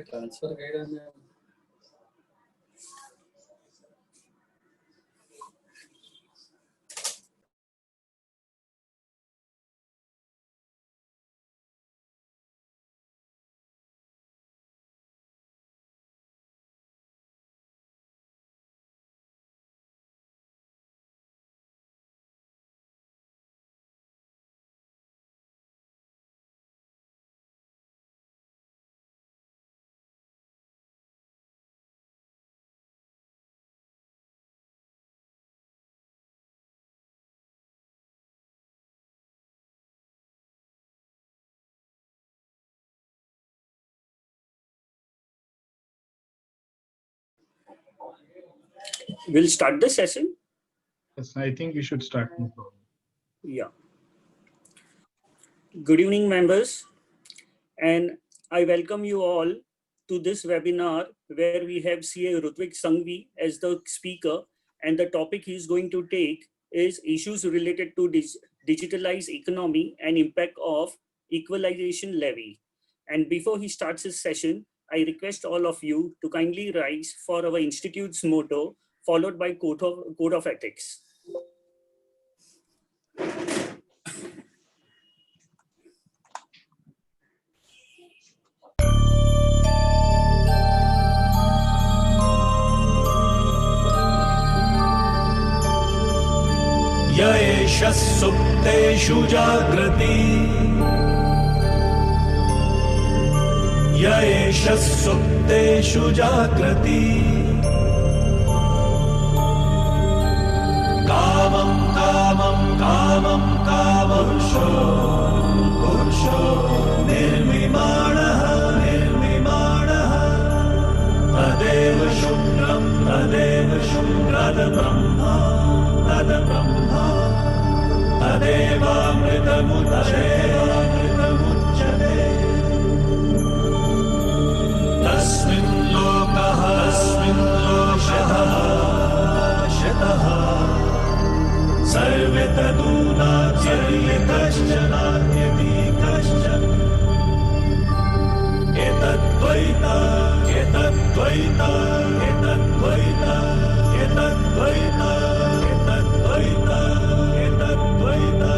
Transfer We'll start the session. Yes, I think we should start. No problem. Yeah. Good evening, members, and I welcome you all to this webinar where we have CA Rutvik Sangvi as the speaker, and the topic he's going to take is issues related to digitalized economy and impact of equalization levy. And before he starts his session, I request all of you to kindly rise for our institute's motto, followed by code of ethics. य एष सुप्तेषु जागृति य एष सुप्तेषु जागृति कामं कामं कामं कामपुरुषो पुरुषो निर्मिमाणः निर्मिमाणः तदेव शुक्रं तदेव शुक्रब्रह्मा तद्ब्रह्मा तदेवामृतमुच्यते तस्मिन् लोकः शतः सर्वे तदूनात्यपि कश्चनान्यपि कश्चन एतद्द्वैता एतद्द्वैता एतद्द्वैता एतद्द्वैता एतद्द्वैता एतद्द्वैता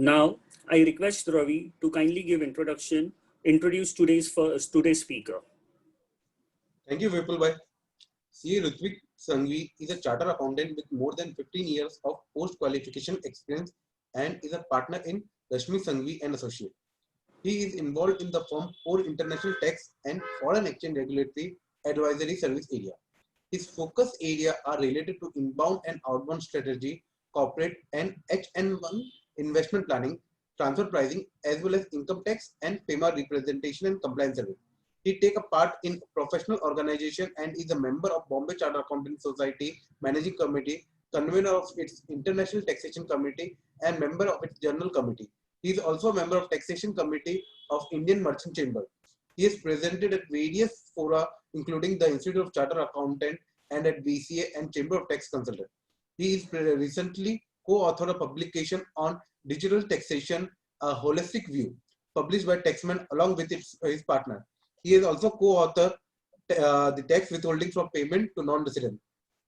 Now, I request Ravi to kindly give introduce today's speaker. Thank you, Vipulbhai. CA Rutvik Sanghvi is a chartered accountant with more than 15 years of post-qualification experience and is a partner in Rashmi Sanghvi and Associate. He is involved in the firm for international tax and foreign exchange regulatory advisory service area. His focus area are related to inbound and outbound strategy, corporate and HN1 investment planning, transfer pricing, as well as income tax and FEMA representation and compliance service. He take a part in professional organization and is a member of Bombay Chartered Accountant Society Managing Committee, convener of its International Taxation Committee, and member of its General Committee. He is also a member of Taxation Committee of Indian Merchant Chamber. He is presented at various fora, including the Institute of Chartered Accountant and at BCA and Chamber of Tax Consultant. He is recently co-authored a publication on digital taxation, a holistic view, published by Taxman along with his partner. He is also co-author the tax withholding from payment to non-resident,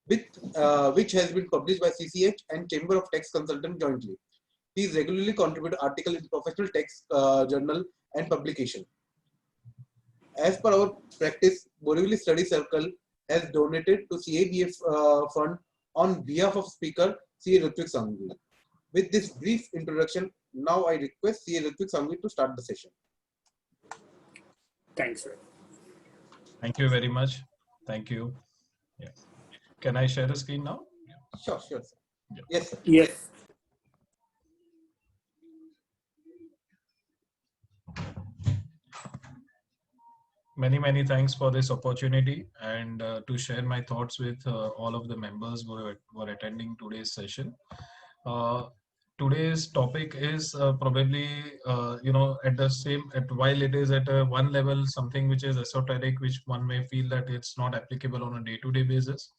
which has been published by CCH and Chamber of Tax Consultant jointly. He is regularly contributed articles in professional tax journal and publication. As per our practice, Borivali Study Circle has donated to CABF fund on behalf of Speaker CA Rutvik Sanghvi. With this brief introduction, now I request CA Rutvik Sanghvi to start the session. Thanks, sir. Thank you very much. Thank you. Yeah. Can I share the screen now? Sure, sir. Yeah. Yes, sir. Yes. Many thanks for this opportunity and to share my thoughts with all of the members who were attending today's session. Today's topic is probably while it is at one level something which is esoteric, which one may feel that it's not applicable on a day-to-day basis.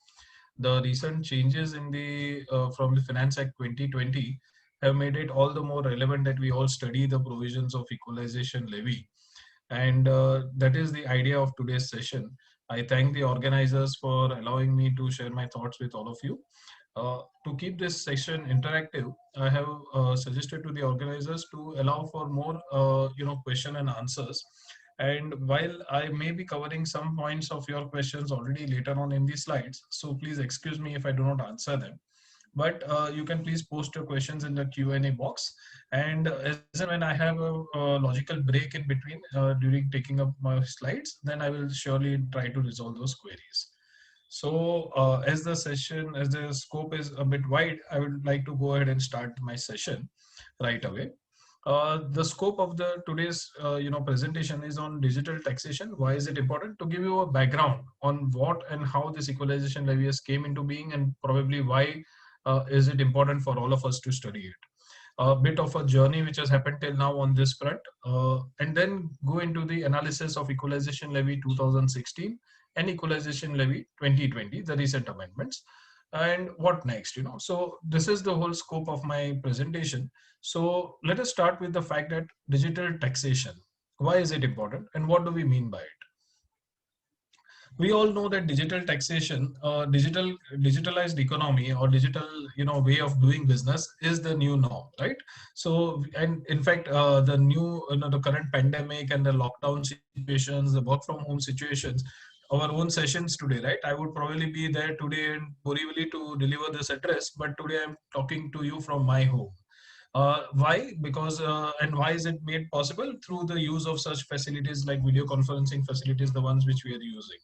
The recent changes in the from the Finance Act 2020 have made it all the more relevant that we all study the provisions of equalization levy. And that is the idea of today's session. I thank the organizers for allowing me to share my thoughts with all of you. To keep this session interactive, I have suggested to the organizers to allow for more question and answers. And while I may be covering some points of your questions already later on in the slides, so please excuse me if I do not answer them. But you can please post your questions in the Q&A box. And as and when I have a logical break in between during taking up my slides, then I will surely try to resolve those queries. So as the scope is a bit wide, I would like to go ahead and start my session right away. The scope of today's presentation is on digital taxation. Why is it important? To give you a background on what and how this equalization levy came into being, and probably why is it important for all of us to study it. A bit of a journey which has happened till now on this front, and then go into the analysis of equalization levy 2016 and equalization levy 2020, the recent amendments, and what next, So this is the whole scope of my presentation. So let us start with the fact that digital taxation, why is it important and what do we mean by it? We all know that digital taxation, digitalized economy or digital, way of doing business is the new norm, right? So, and in fact, the current pandemic and the lockdown situations, the work from home situations, our own sessions today, right? I would probably be there today in Borivali to deliver this address, but today I'm talking to you from my home. Why? Because, and why is it made possible? Through the use of such facilities like video conferencing facilities, the ones which we are using.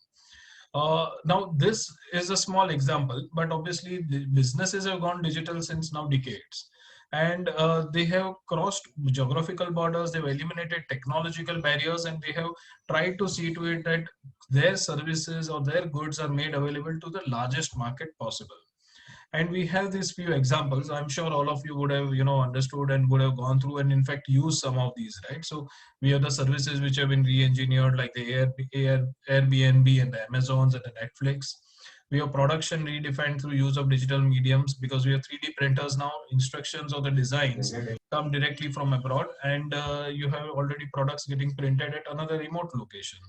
Now, this is a small example, but obviously the businesses have gone digital since now decades. And they have crossed geographical borders, they've eliminated technological barriers, and they have tried to see to it that their services or their goods are made available to the largest market possible. And we have these few examples. I'm sure all of you would have, understood and would have gone through and in fact used some of these, right? So we have the services which have been re-engineered, like the Airbnb and the Amazons and the Netflix. We have production redefined through use of digital mediums because we have 3D printers now. Instructions or the designs come directly from abroad, and you have already products getting printed at another remote location.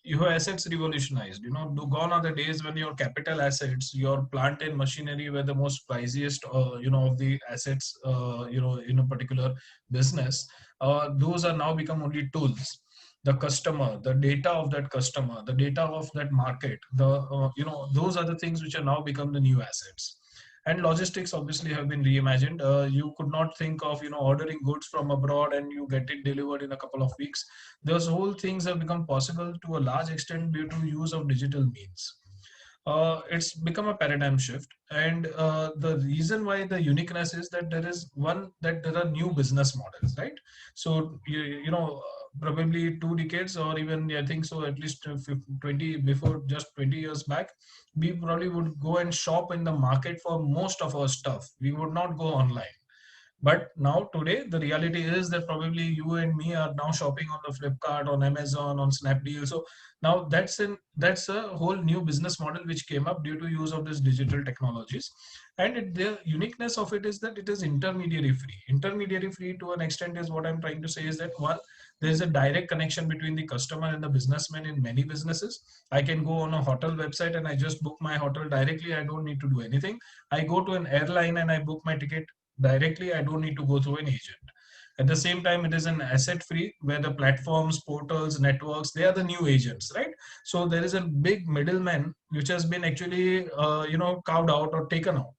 Your assets revolutionized. Gone are the days when your capital assets, your plant and machinery were the most priciest, of the assets, in a particular business. Those are now become only tools. The customer, the data of that customer, the data of that market, those are the things which are now become the new assets. And logistics obviously have been reimagined. You could not think of ordering goods from abroad and you get it delivered in a couple of weeks. Those whole things have become possible to a large extent due to use of digital means. It's become a paradigm shift, and the reason why the uniqueness is that there are new business models, right? So probably 2 decades, or even I think so, at least 20 before, just 20 years back, we probably would go and shop in the market for most of our stuff. We would not go online. But now today, the reality is that probably you and me are now shopping on the Flipkart, on Amazon, on Snapdeal. So now that's a whole new business model which came up due to use of these digital technologies. And the uniqueness of it is that it is intermediary free. Intermediary free to an extent is what I'm trying to say is that, one, there is a direct connection between the customer and the businessman in many businesses. I can go on a hotel website and I just book my hotel directly. I don't need to do anything. I go to an airline and I book my ticket directly. I don't need to go through an agent. At the same time, it is an asset free, where the platforms, portals, networks, they are the new agents, right? So there is a big middleman which has been actually carved out or taken out.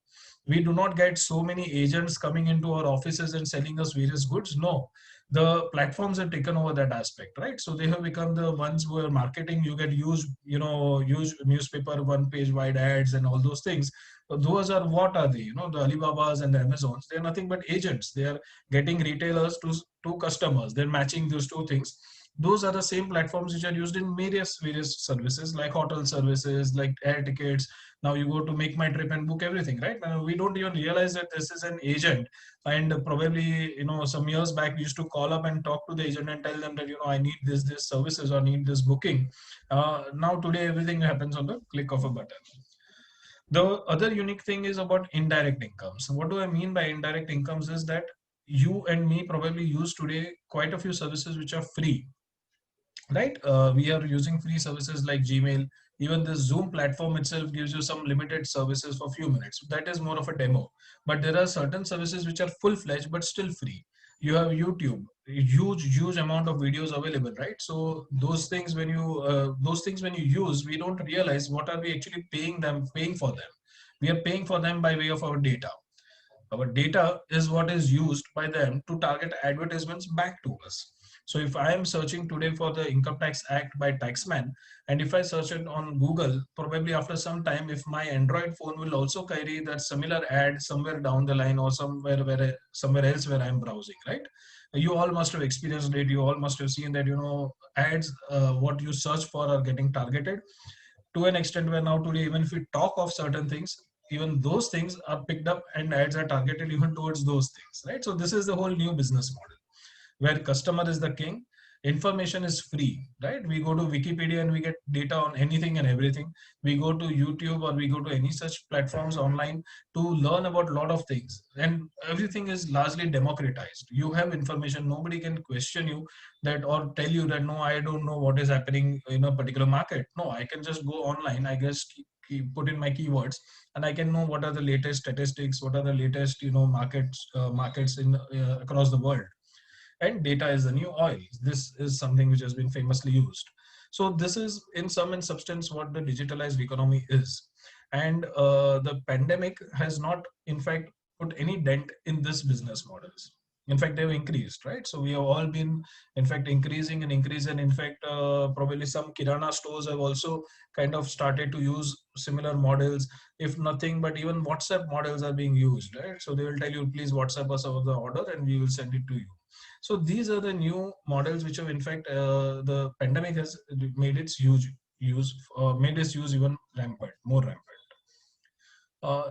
We do not get so many agents coming into our offices and selling us various goods. No, the platforms have taken over that aspect, right? So they have become the ones who are marketing. You get used newspaper one-page wide ads and all those things. Those are, what are they? The Alibabas and the Amazons, they're nothing but agents. They are getting retailers to customers. They're matching those two things. Those are the same platforms which are used in various services, like hotel services, like air tickets. Now you go to Make My Trip and book everything, right? We don't even realize that this is an agent. And probably, some years back, we used to call up and talk to the agent and tell them that, I need this services or need this booking. Now today, everything happens on the click of a button. The other unique thing is about indirect incomes. What do I mean by indirect incomes is that you and me probably use today quite a few services which are free, right? We are using free services like Gmail. Even the Zoom platform itself gives you some limited services for a few minutes. That is more of a demo. But there are certain services which are full-fledged but still free. You have YouTube, huge amount of videos available, right? So those things when you use, we don't realize what are we actually paying for them. We are paying for them by way of our data. Our data is what is used by them to target advertisements back to us. So if I am searching today for the Income Tax Act by Taxman, and if I search it on Google, probably after some time, if my Android phone will also carry that similar ad somewhere down the line or somewhere else where I'm browsing, right? You all must have experienced it. You all must have seen that, ads, what you search for are getting targeted to an extent where now today, even if we talk of certain things, even those things are picked up and ads are targeted even towards those things, right? So this is the whole new business model where customer is the king. Information is free, right? We go to Wikipedia and we get data on anything and everything. We go to YouTube or we go to any such platforms online to learn about a lot of things, and everything is largely democratized. You have information. Nobody can question you that or tell you that, no, I don't know what is happening in a particular market. No, I can just go online. I just put in my keywords and I can know what are the latest statistics, what are the latest, markets in across the world. And data is the new oil. This is something which has been famously used. So this is in substance what the digitalized economy is. And the pandemic has not, in fact, put any dent in this business models. In fact, they've increased, right? So we have all been, in fact, increasing. And in fact, probably some Kirana stores have also kind of started to use similar models. If nothing, but even WhatsApp models are being used, right? So they will tell you, please WhatsApp us over the order and we will send it to you. So these are the new models which have, in fact, the pandemic has made its use even more rampant.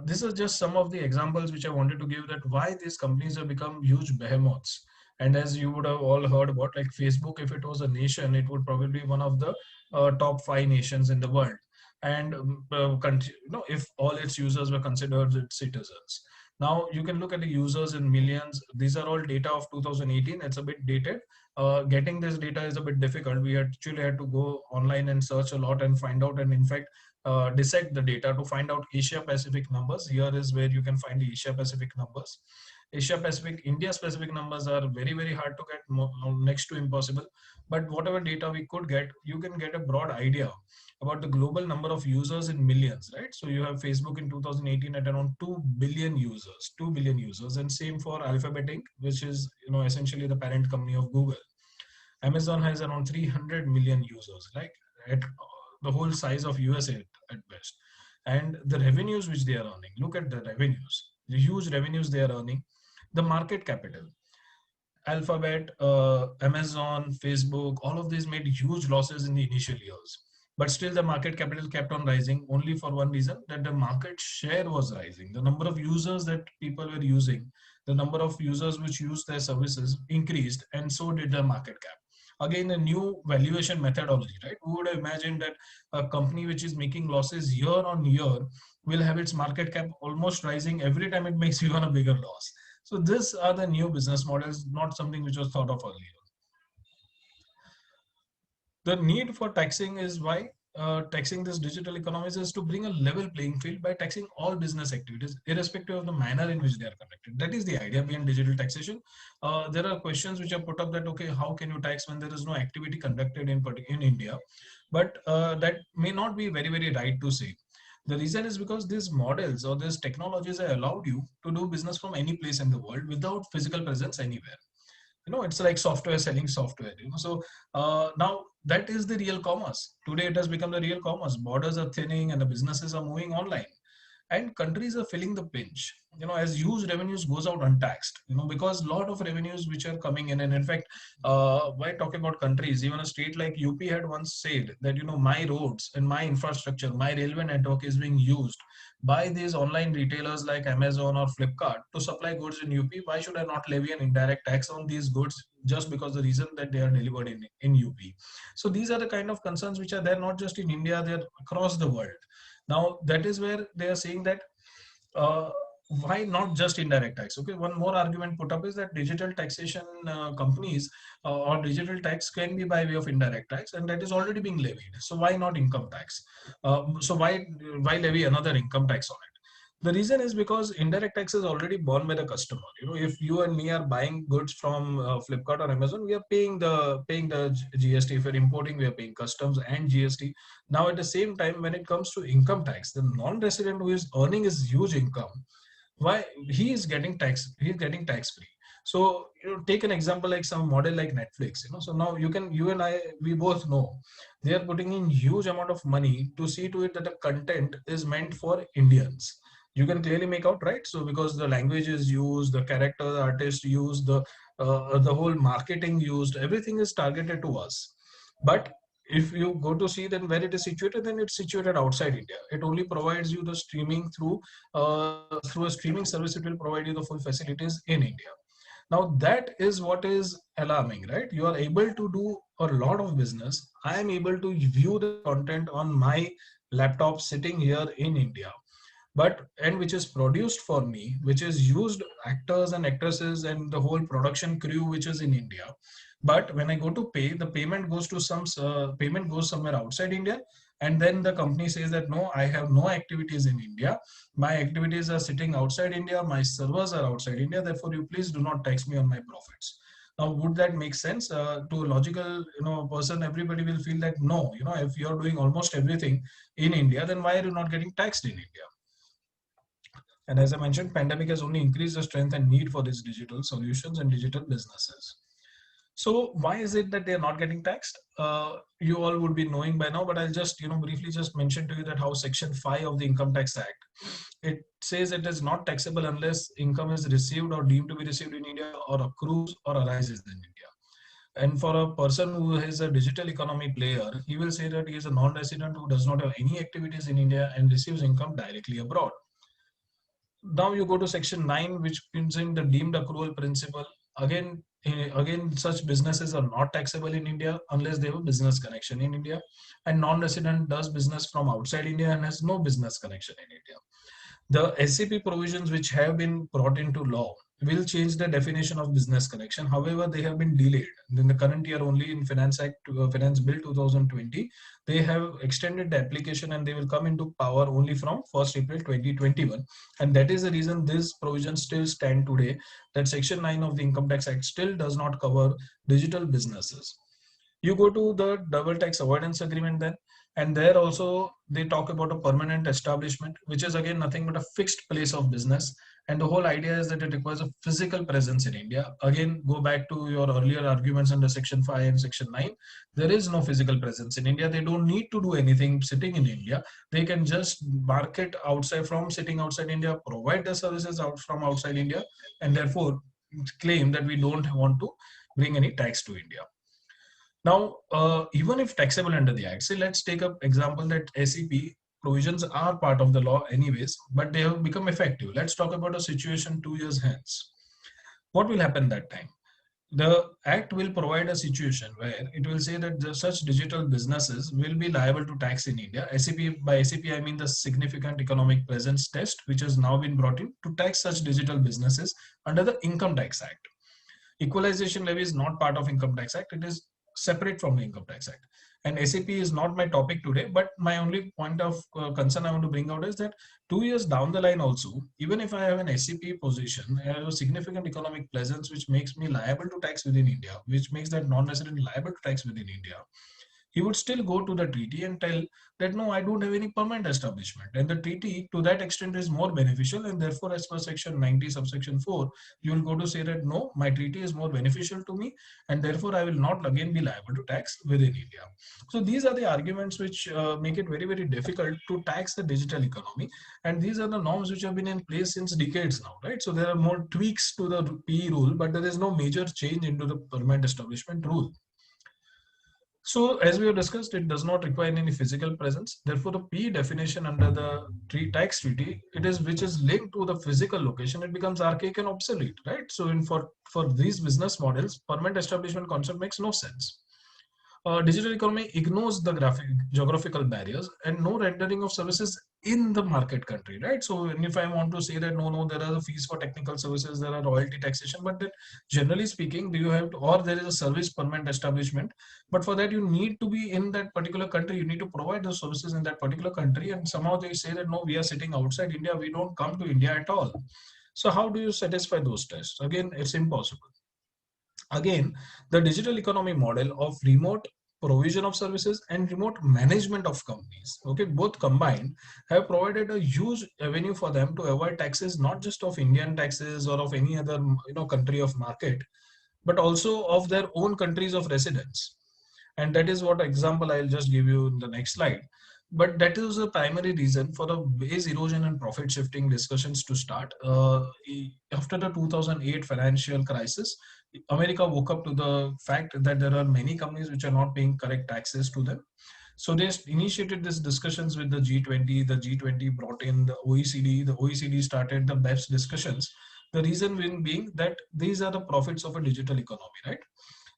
This is just some of the examples which I wanted to give that why these companies have become huge behemoths. And as you would have all heard about, like Facebook, if it was a nation, it would probably be one of the top 5 nations in the world. And if all its users were considered its citizens. Now you can look at the users in millions. These are all data of 2018. It's a bit dated. Getting this data is a bit difficult. We actually had to go online and search a lot and find out, and in fact, dissect the data to find out Asia Pacific numbers. Here is where you can find the Asia Pacific numbers. Asia Pacific, India specific numbers are very, very hard to get, next to impossible. But whatever data we could get, you can get a broad idea about the global number of users in millions, right? So you have Facebook in 2018 at around 2 billion users, 2 billion users, and same for Alphabet Inc., which is, essentially the parent company of Google. Amazon has around 300 million users, like at the whole size of USA at best. And the revenues which they are earning, look at the revenues, the huge revenues they are earning, the market capital. Alphabet, Amazon, Facebook, all of these made huge losses in the initial years. But still the market capital kept on rising only for one reason, that the market share was rising. The number of users that people were using, the number of users which used their services increased, and so did the market cap. Again, a new valuation methodology, right? Who would have imagined that a company which is making losses year on year will have its market cap almost rising every time it makes even a bigger loss? So these are the new business models, not something which was thought of earlier. The need for taxing is why taxing this digital economies is to bring a level playing field by taxing all business activities, irrespective of the manner in which they are conducted. That is the idea behind digital taxation. There are questions which are put up that, okay, how can you tax when there is no activity conducted in India? But that may not be very, very right to say. The reason is because these models or these technologies have allowed you to do business from any place in the world without physical presence anywhere. It's like software selling software. So now that is the real commerce. Today it has become the real commerce. Borders are thinning and the businesses are moving online, and countries are feeling the pinch, as huge revenues goes out untaxed, because a lot of revenues which are coming in. And in fact, why talk about countries, even a state like UP had once said that, my roads and my infrastructure, my railway network is being used by these online retailers like Amazon or Flipkart to supply goods in UP. Why should I not levy an indirect tax on these goods just because the reason that they are delivered in UP? So these are the kind of concerns which are there not just in India, they're across the world. Now, that is where they are saying that why not just indirect tax? Okay, one more argument put up is that digital taxation companies or digital tax can be by way of indirect tax, and that is already being levied. So why not income tax? So why levy another income tax on it? The reason is because indirect tax is already borne by the customer. If you and me are buying goods from Flipkart or Amazon, we are paying the GST. If we're importing, we are paying customs and GST. Now, at the same time, when it comes to income tax, the non-resident who is earning his huge income, why he is getting tax? He is getting tax free. So take an example like some model like Netflix. So now you and I, we both know they are putting in huge amount of money to see to it that the content is meant for Indians. You can clearly make out, right? So because the language is used, the character, the artist used, the whole marketing used, everything is targeted to us. But if you go to see then where it is situated, then it's situated outside India. It only provides you the streaming through a streaming service. It will provide you the full facilities in India. Now that is what is alarming, right? You are able to do a lot of business. I am able to view the content on my laptop sitting here in India, and which is produced for me, which is used actors and actresses and the whole production crew which is in India. But when I go to pay, the payment goes to somewhere outside India, and then the company says that no, I have no activities in India. My activities are sitting outside India. My servers are outside India. Therefore, you please do not tax me on my profits. Now, would that make sense to a logical, person? Everybody will feel that no, if you are doing almost everything in India, then why are you not getting taxed in India? And as I mentioned, pandemic has only increased the strength and need for these digital solutions and digital businesses. So why is it that they're not getting taxed? You all would be knowing by now, but I'll just briefly just mention to you that how Section 5 of the Income Tax Act, it says it is not taxable unless income is received or deemed to be received in India or accrues or arises in India. And for a person who is a digital economy player, he will say that he is a non-resident who does not have any activities in India and receives income directly abroad. Now you go to Section 9, which brings in the deemed accrual principle. Again, such businesses are not taxable in India unless they have a business connection in India, and non-resident does business from outside India and has no business connection in India. The SCP provisions which have been brought into law will change the definition of business connection. However, they have been delayed. In the current year only in Finance Bill 2020, they have extended the application and they will come into power only from 1st April 2021. And that is the reason this provision still stand today, that Section 9 of the Income Tax Act still does not cover digital businesses. You go to the double tax avoidance agreement then, and there also they talk about a permanent establishment, which is again nothing but a fixed place of business. And the whole idea is that it requires a physical presence in India. Again, go back to your earlier arguments under Section 5 and Section 9. There is no physical presence in India. They don't need to do anything sitting in India. They can just market outside from sitting outside India, provide the services out from outside India, and therefore claim that we don't want to bring any tax to India. Now, even if taxable under the Act, say let's take an example that SEP provisions are part of the law anyways, but they have become effective. Let's talk about a situation 2 years hence. What will happen that time? The Act will provide a situation where it will say that such digital businesses will be liable to tax in India. SEP, by SEP, I mean the Significant Economic Presence Test, which has now been brought in to tax such digital businesses under the Income Tax Act. Equalization levy is not part of Income Tax Act. It is separate from the Income Tax Act. And SAP is not my topic today, but my only point of concern I want to bring out is that 2 years down the line also, even if I have an SCP position, I have a significant economic presence which makes me liable to tax within India, which makes that non-resident liable to tax within India. He would still go to the treaty and tell that, no, I don't have any permanent establishment. And the treaty to that extent is more beneficial. And therefore, as per Section 90 subsection 4, you will go to say that, no, my treaty is more beneficial to me. And therefore, I will not again be liable to tax within India. So these are the arguments which make it very, very difficult to tax the digital economy. And these are the norms which have been in place since decades now, right? So there are more tweaks to the PE rule, but there is no major change into the permanent establishment rule. So as we have discussed, it does not require any physical presence. Therefore, the P definition under the tax treaty, which is linked to the physical location, it becomes archaic and obsolete, right? So for these business models, permanent establishment concept makes no sense. Digital economy ignores the geographical barriers and no rendering of services in the market country, right? So if I want to say that no, there are the fees for technical services, there are royalty taxation, but that generally speaking, or there is a service permanent establishment, but for that you need to be in that particular country, you need to provide the services in that particular country, and somehow they say that no, we are sitting outside India, we don't come to India at all. So how do you satisfy those tests? Again, it's impossible. Again, the digital economy model of remote provision of services and remote management of companies, okay, both combined have provided a huge avenue for them to avoid taxes, not just of Indian taxes or of any other country of market, but also of their own countries of residence. And that is what example I'll just give you in the next slide. But that is the primary reason for the base erosion and profit shifting discussions to start. After the 2008 financial crisis, America woke up to the fact that there are many companies which are not paying correct taxes to them. So they initiated these discussions with the G20. The G20 brought in the OECD. The OECD started the BEPS discussions. The reason being that these are the profits of a digital economy, right?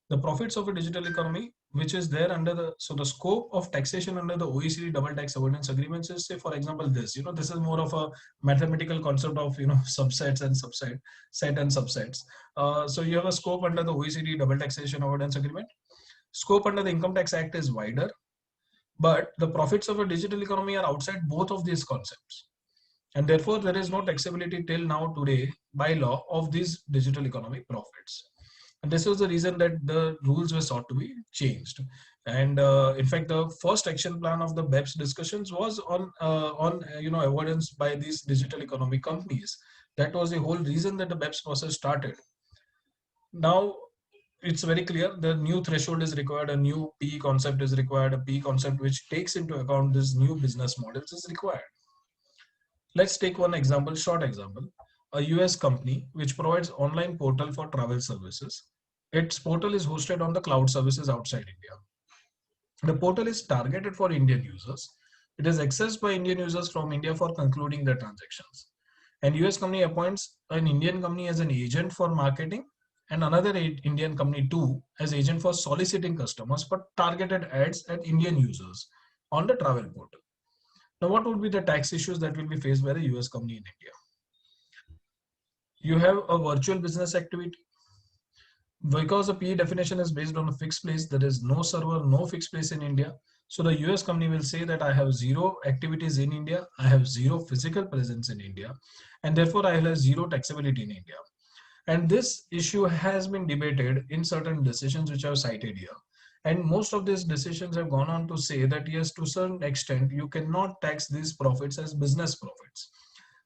The profits of a digital economy, which is there under the scope of taxation under the OECD double tax avoidance agreements is, say, for example, this is more of a mathematical concept of subsets and set and subsets. So you have a scope under the OECD double taxation avoidance agreement. Scope under the Income Tax Act is wider, but the profits of a digital economy are outside both of these concepts. And therefore, there is no taxability till now today by law of these digital economy profits. And this was the reason that the rules were sought to be changed. And in fact, the first action plan of the BEPS discussions was on avoidance by these digital economy companies. That was the whole reason that the BEPS process started. Now, it's very clear the new threshold is required, a new PE concept is required, a PE concept which takes into account these new business models is required. Let's take one example, short example. A US company which provides online portal for travel services. Its portal is hosted on the cloud services outside India. The portal is targeted for Indian users. It is accessed by Indian users from India for concluding their transactions. And US company appoints an Indian company as an agent for marketing and another Indian company too as agent for soliciting customers for targeted ads at Indian users on the travel portal. Now, what would be the tax issues that will be faced by the US company in India? You have a virtual business activity. Because the PE definition is based on a fixed place, there is no server, no fixed place in India. So the US company will say that I have zero activities in India, I have zero physical presence in India, and therefore I have zero taxability in India. And this issue has been debated in certain decisions which are cited here. And most of these decisions have gone on to say that yes, to a certain extent, you cannot tax these profits as business profits.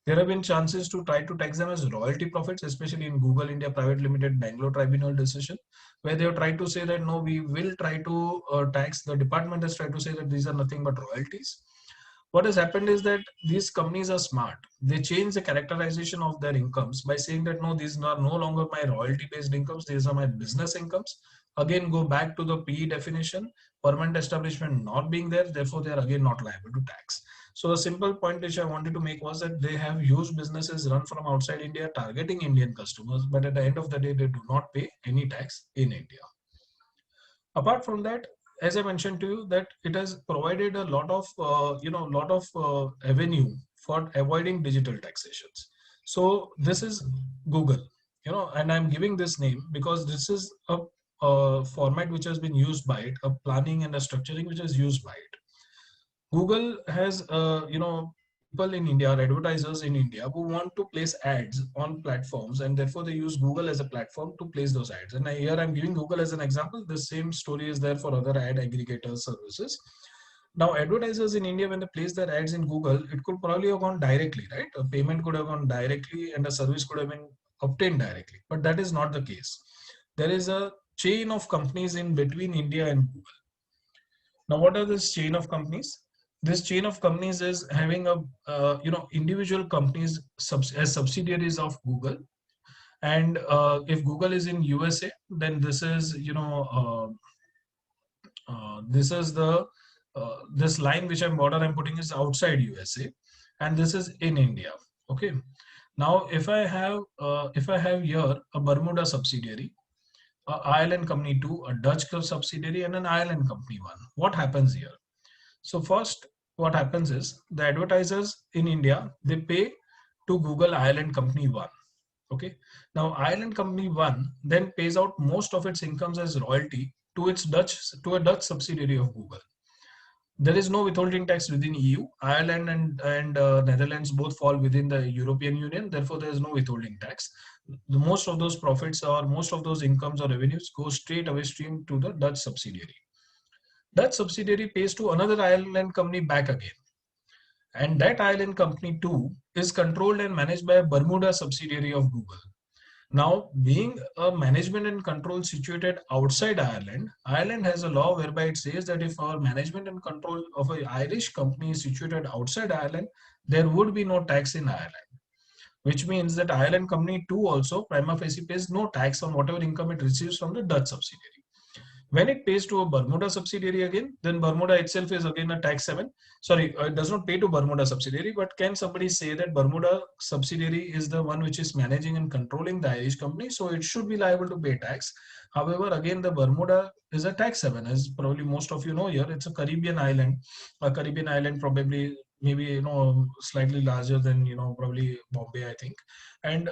There have been chances to try to tax them as royalty profits, especially in Google India Private Limited Bangalore Tribunal decision, where they have tried to say that no, we will try to tax. The department has tried to say that these are nothing but royalties. What has happened is that these companies are smart. They change the characterization of their incomes by saying that no, these are no longer my royalty-based incomes, these are my business incomes. Again, go back to the PE definition, permanent establishment not being there, therefore they are again not liable to tax. So a simple point which I wanted to make was that they have huge businesses run from outside India targeting Indian customers, but at the end of the day, they do not pay any tax in India. Apart from that, as I mentioned to you, that it has provided a lot of, avenue for avoiding digital taxations. So this is Google, and I'm giving this name because this is a format which has been used by it, a planning and a structuring which is used by it. Google has, people in India, advertisers in India who want to place ads on platforms, and therefore they use Google as a platform to place those ads. And here I'm giving Google as an example. The same story is there for other ad aggregator services. Now, advertisers in India, when they place their ads in Google, it could probably have gone directly, right? A payment could have gone directly and a service could have been obtained directly, but that is not the case. There is a chain of companies in between India and Google. Now, what are this chain of companies? This chain of companies is having a, individual companies as subsidiaries of Google. And if Google is in USA, then this is, this is the, this line which I'm putting is outside USA, and this is in India. Okay. Now, if I have here a Bermuda subsidiary, an Ireland company 2, a Dutch subsidiary, and an Ireland company 1. What happens here? So first, what happens is the advertisers in India, they pay to Google Ireland company 1. Okay. Now Ireland company 1 then pays out most of its incomes as royalty to a Dutch subsidiary of Google. There is no withholding tax within EU. Ireland and Netherlands both fall within the European Union. Therefore, there is no withholding tax. Most of those profits or most of those incomes or revenues go straight away stream to the Dutch subsidiary. That subsidiary pays to another Ireland company back again. And that Ireland company too is controlled and managed by a Bermuda subsidiary of Google. Now, being a management and control situated outside Ireland, Ireland has a law whereby it says that if our management and control of an Irish company is situated outside Ireland, there would be no tax in Ireland, which means that Ireland company 2 also prima facie pays no tax on whatever income it receives from the Dutch subsidiary. When it pays to a Bermuda subsidiary again, then Bermuda itself is again a tax haven. Sorry, it does not pay to Bermuda subsidiary, but can somebody say that Bermuda subsidiary is the one which is managing and controlling the Irish company, so it should be liable to pay tax. However, again, the Bermuda is a tax haven, as probably most of you know here. It's a Caribbean island. A Caribbean island probably maybe slightly larger than probably Bombay, I think, and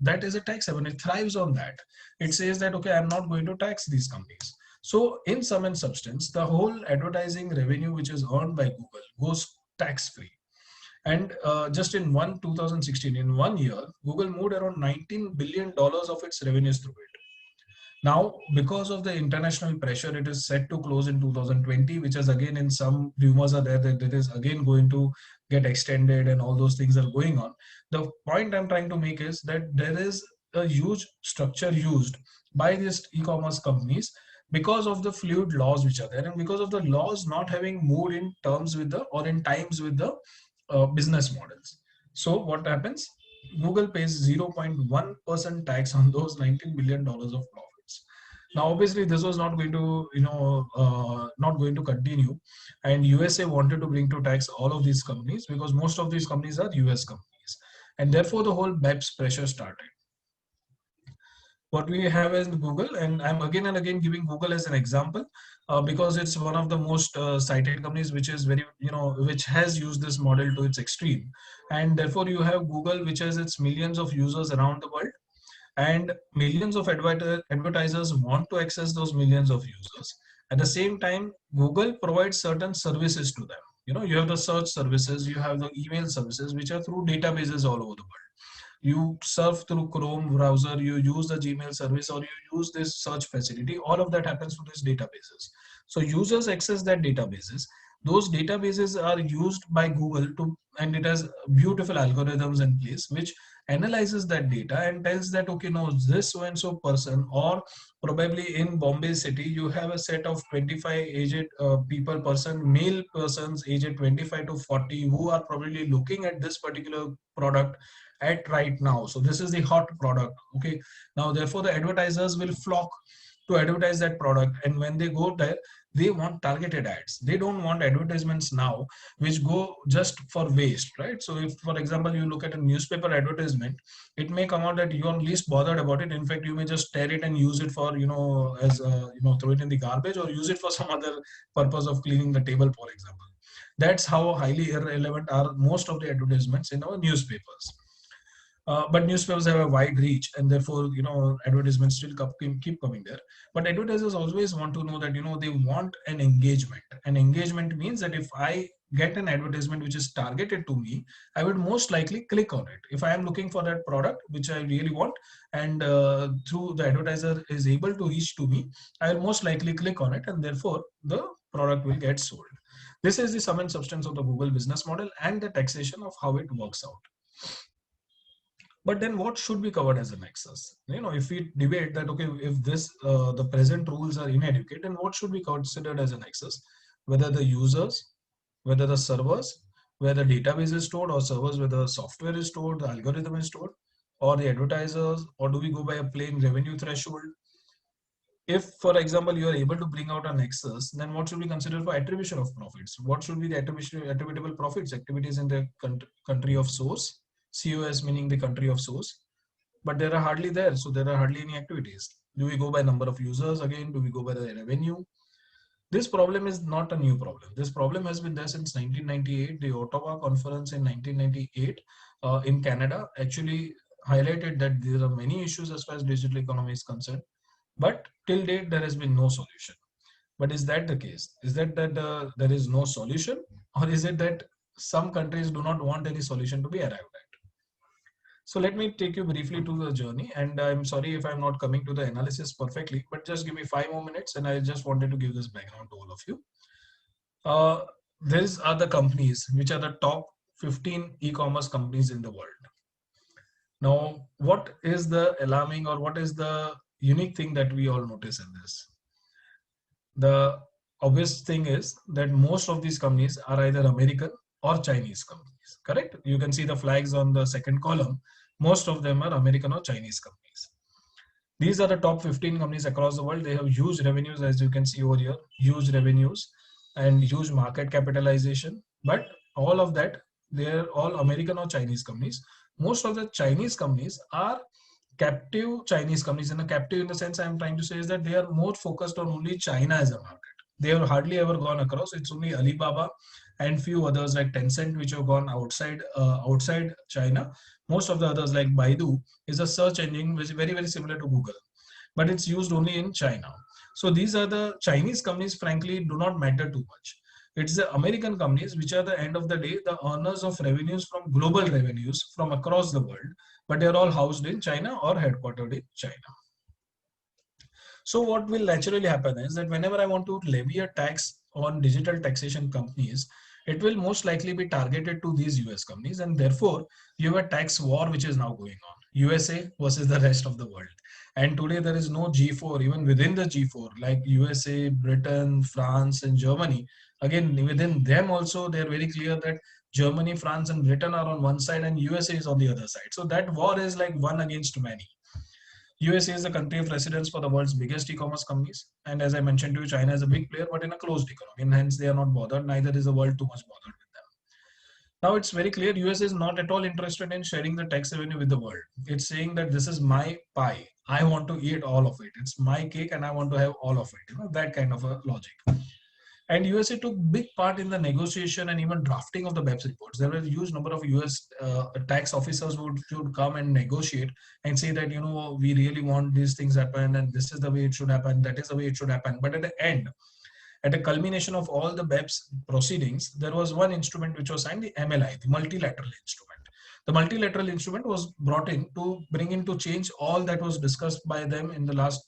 that is a tax haven. It thrives on that. It says that okay, I'm not going to tax these companies. So in sum and substance, the whole advertising revenue which is earned by Google goes tax free. And just in 2016, in 1 year, Google moved around $19 billion of its revenues through it. Now, because of the international pressure, it is set to close in 2020, which is again in some rumors are there that it is again going to get extended and all those things are going on. The point I'm trying to make is that there is a huge structure used by these e-commerce companies because of the fluid laws which are there and because of the laws not having moved in terms with the or in times with the business models. So what happens? Google pays 0.1% tax on those $19 billion of profits. Now, obviously, this was not going to, not going to continue, and USA wanted to bring to tax all of these companies because most of these companies are US companies, and therefore the whole BEPS pressure started. What we have is Google, and I'm again and again giving Google as an example because it's one of the most cited companies, which is very, which has used this model to its extreme. And therefore, you have Google, which has its millions of users around the world, and millions of advertisers want to access those millions of users. At the same time, Google provides certain services to them. You have the search services, you have the email services, which are through databases all over the world. You surf through Chrome browser, you use the Gmail service, or you use this search facility. All of that happens through these databases. So users access that databases. Those databases are used by Google and it has beautiful algorithms in place which analyzes that data and tells that, okay, no, this so and so person, or probably in Bombay city, you have a set of 25 aged male persons aged 25 to 40 who are probably looking at this particular product at right now. So this is the hot product. Okay. Now, therefore, the advertisers will flock to advertise that product. And when they go there, they want targeted ads. They don't want advertisements now, which go just for waste, right? So if, for example, you look at a newspaper advertisement, it may come out that you are least bothered about it. In fact, you may just tear it and use it for, as, throw it in the garbage or use it for some other purpose of cleaning the table, for example. That's how highly irrelevant are most of the advertisements in our newspapers. But newspapers have a wide reach, and therefore, advertisements still keep coming there. But advertisers always want to know that, they want an engagement. And engagement means that if I get an advertisement which is targeted to me, I would most likely click on it. If I am looking for that product, which I really want, and through the advertiser is able to reach to me, I will most likely click on it, and therefore the product will get sold. This is the sum and substance of the Google business model and the taxation of how it works out. But then what should be covered as a nexus? If we debate that, okay, if the present rules are inadequate, then what should be considered as a nexus? Whether the users, whether the servers, where the database is stored, or servers where the software is stored, the algorithm is stored, or the advertisers, or do we go by a plain revenue threshold? If, for example, you are able to bring out a nexus, then what should be considered for attribution of profits? What should be the attributable profits? Activities in the country of source, COS meaning the country of source, but there are hardly there. So there are hardly any activities. Do we go by number of users again? Do we go by the revenue? This problem is not a new problem. This problem has been there since 1998. The Ottawa Conference in 1998 in Canada actually highlighted that there are many issues as far as digital economy is concerned, but till date there has been no solution. But is that the case? Is that there is no solution, or is it that some countries do not want any solution to be arrived at? So let me take you briefly to the journey, and I'm sorry if I'm not coming to the analysis perfectly, but just give me 5 more minutes, and I just wanted to give this background to all of you. These are the companies which are the top 15 e-commerce companies in the world. Now, what is the alarming, or what is the unique thing that we all notice in this? The obvious thing is that most of these companies are either American or Chinese companies, correct? You can see the flags on the second column. Most of them are American or Chinese companies. These are the top 15 companies across the world. They have huge revenues, as you can see over here, huge revenues and huge market capitalization. But all of that, they're all American or Chinese companies. Most of the Chinese companies are captive Chinese companies. And a captive in the sense I'm trying to say is that they are more focused on only China as a market. They have hardly ever gone across. It's only Alibaba and few others like Tencent which have gone outside China. Most of the others like Baidu is a search engine which is very, very similar to Google, but it's used only in China. So these are the Chinese companies, frankly, do not matter too much. It's the American companies which are the end of the day, the earners of revenues from global revenues from across the world, but they're all housed in China or headquartered in China. So what will naturally happen is that whenever I want to levy a tax on digital taxation companies, it will most likely be targeted to these US companies, and therefore you have a tax war which is now going on, USA versus the rest of the world. And today there is no G4, even within the G4, like USA, Britain, France, and Germany. Again, within them also, they're very clear that Germany, France, and Britain are on one side and USA is on the other side. So that war is like one against many. USA is the country of residence for the world's biggest e-commerce companies. And as I mentioned to you, China is a big player, but in a closed economy. And hence they are not bothered. Neither is the world too much bothered with them. Now it's very clear US is not at all interested in sharing the tax revenue with the world. It's saying that this is my pie. I want to eat all of it. It's my cake and I want to have all of it. That kind of a logic. And USA took big part in the negotiation and even drafting of the BEPS reports. There were a huge number of US tax officers who would come and negotiate and say that, we really want these things happen and this is the way it should happen, that is the way it should happen. But at the end, at a culmination of all the BEPS proceedings, there was one instrument which was signed, the MLI, the multilateral instrument. The multilateral instrument was brought in to bring into change all that was discussed by them in the last,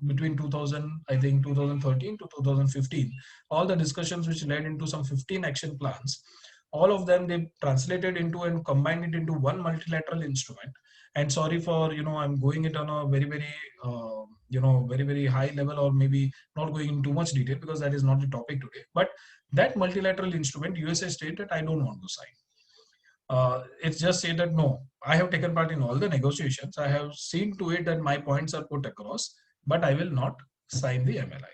between 2013 to 2015, all the discussions which led into some 15 action plans. All of them they translated into and combined it into one multilateral instrument. And sorry for, I'm going it on a very, very, very, very high level, or maybe not going into too much detail because that is not the topic today. But that multilateral instrument, USA stated, I don't want to sign. It's just say that, no, I have taken part in all the negotiations. I have seen to it that my points are put across, but I will not sign the MLI.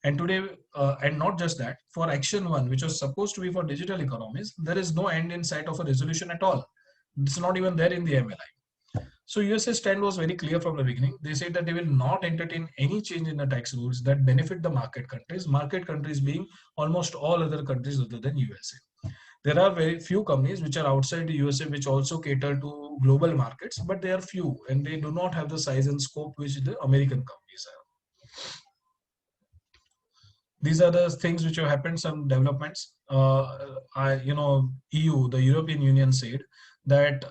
And today, and not just that, for Action 1, which was supposed to be for digital economies, there is no end in sight of a resolution at all. It's not even there in the MLI. So USA's stand was very clear from the beginning. They said that they will not entertain any change in the tax rules that benefit the market countries being almost all other countries other than USA. There are very few companies which are outside the USA which also cater to global markets, but they are few and they do not have the size and scope which the American companies have. These are the things which have happened, some developments. EU, the European Union said that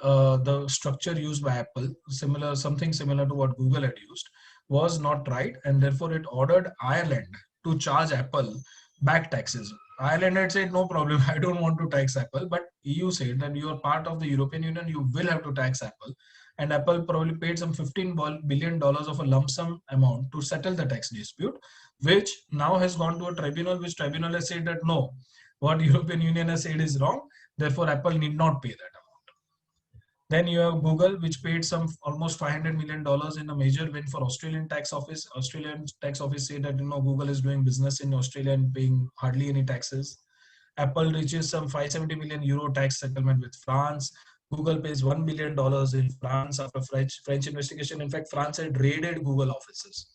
the structure used by Apple, something similar to what Google had used, was not right, and therefore it ordered Ireland to charge Apple back taxes. Ireland had said, no problem, I don't want to tax Apple, but EU said that you are part of the European Union, you will have to tax Apple. And Apple probably paid some $15 billion of a lump sum amount to settle the tax dispute, which now has gone to a tribunal, which tribunal has said that no, what European Union has said is wrong, therefore Apple need not pay that amount. Then you have Google, which paid some almost $500 million in a major win for Australian tax office. Australian tax office say that Google is doing business in Australia and paying hardly any taxes. Apple reaches some 570 million euro tax settlement with France. Google pays $1 billion in France after French investigation. In fact, France had raided Google offices.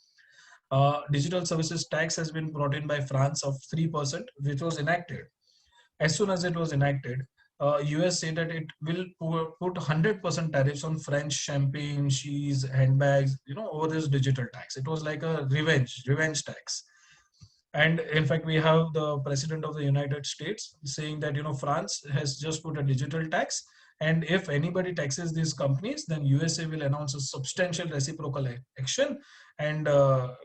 Digital services tax has been brought in by France of 3%, which was enacted. As soon as it was enacted, US said that it will put 100% tariffs on French champagne, cheese, handbags, over this digital tax. It was like a revenge tax. And in fact, we have the President of the United States saying that, France has just put a digital tax. And if anybody taxes these companies, then USA will announce a substantial reciprocal action, and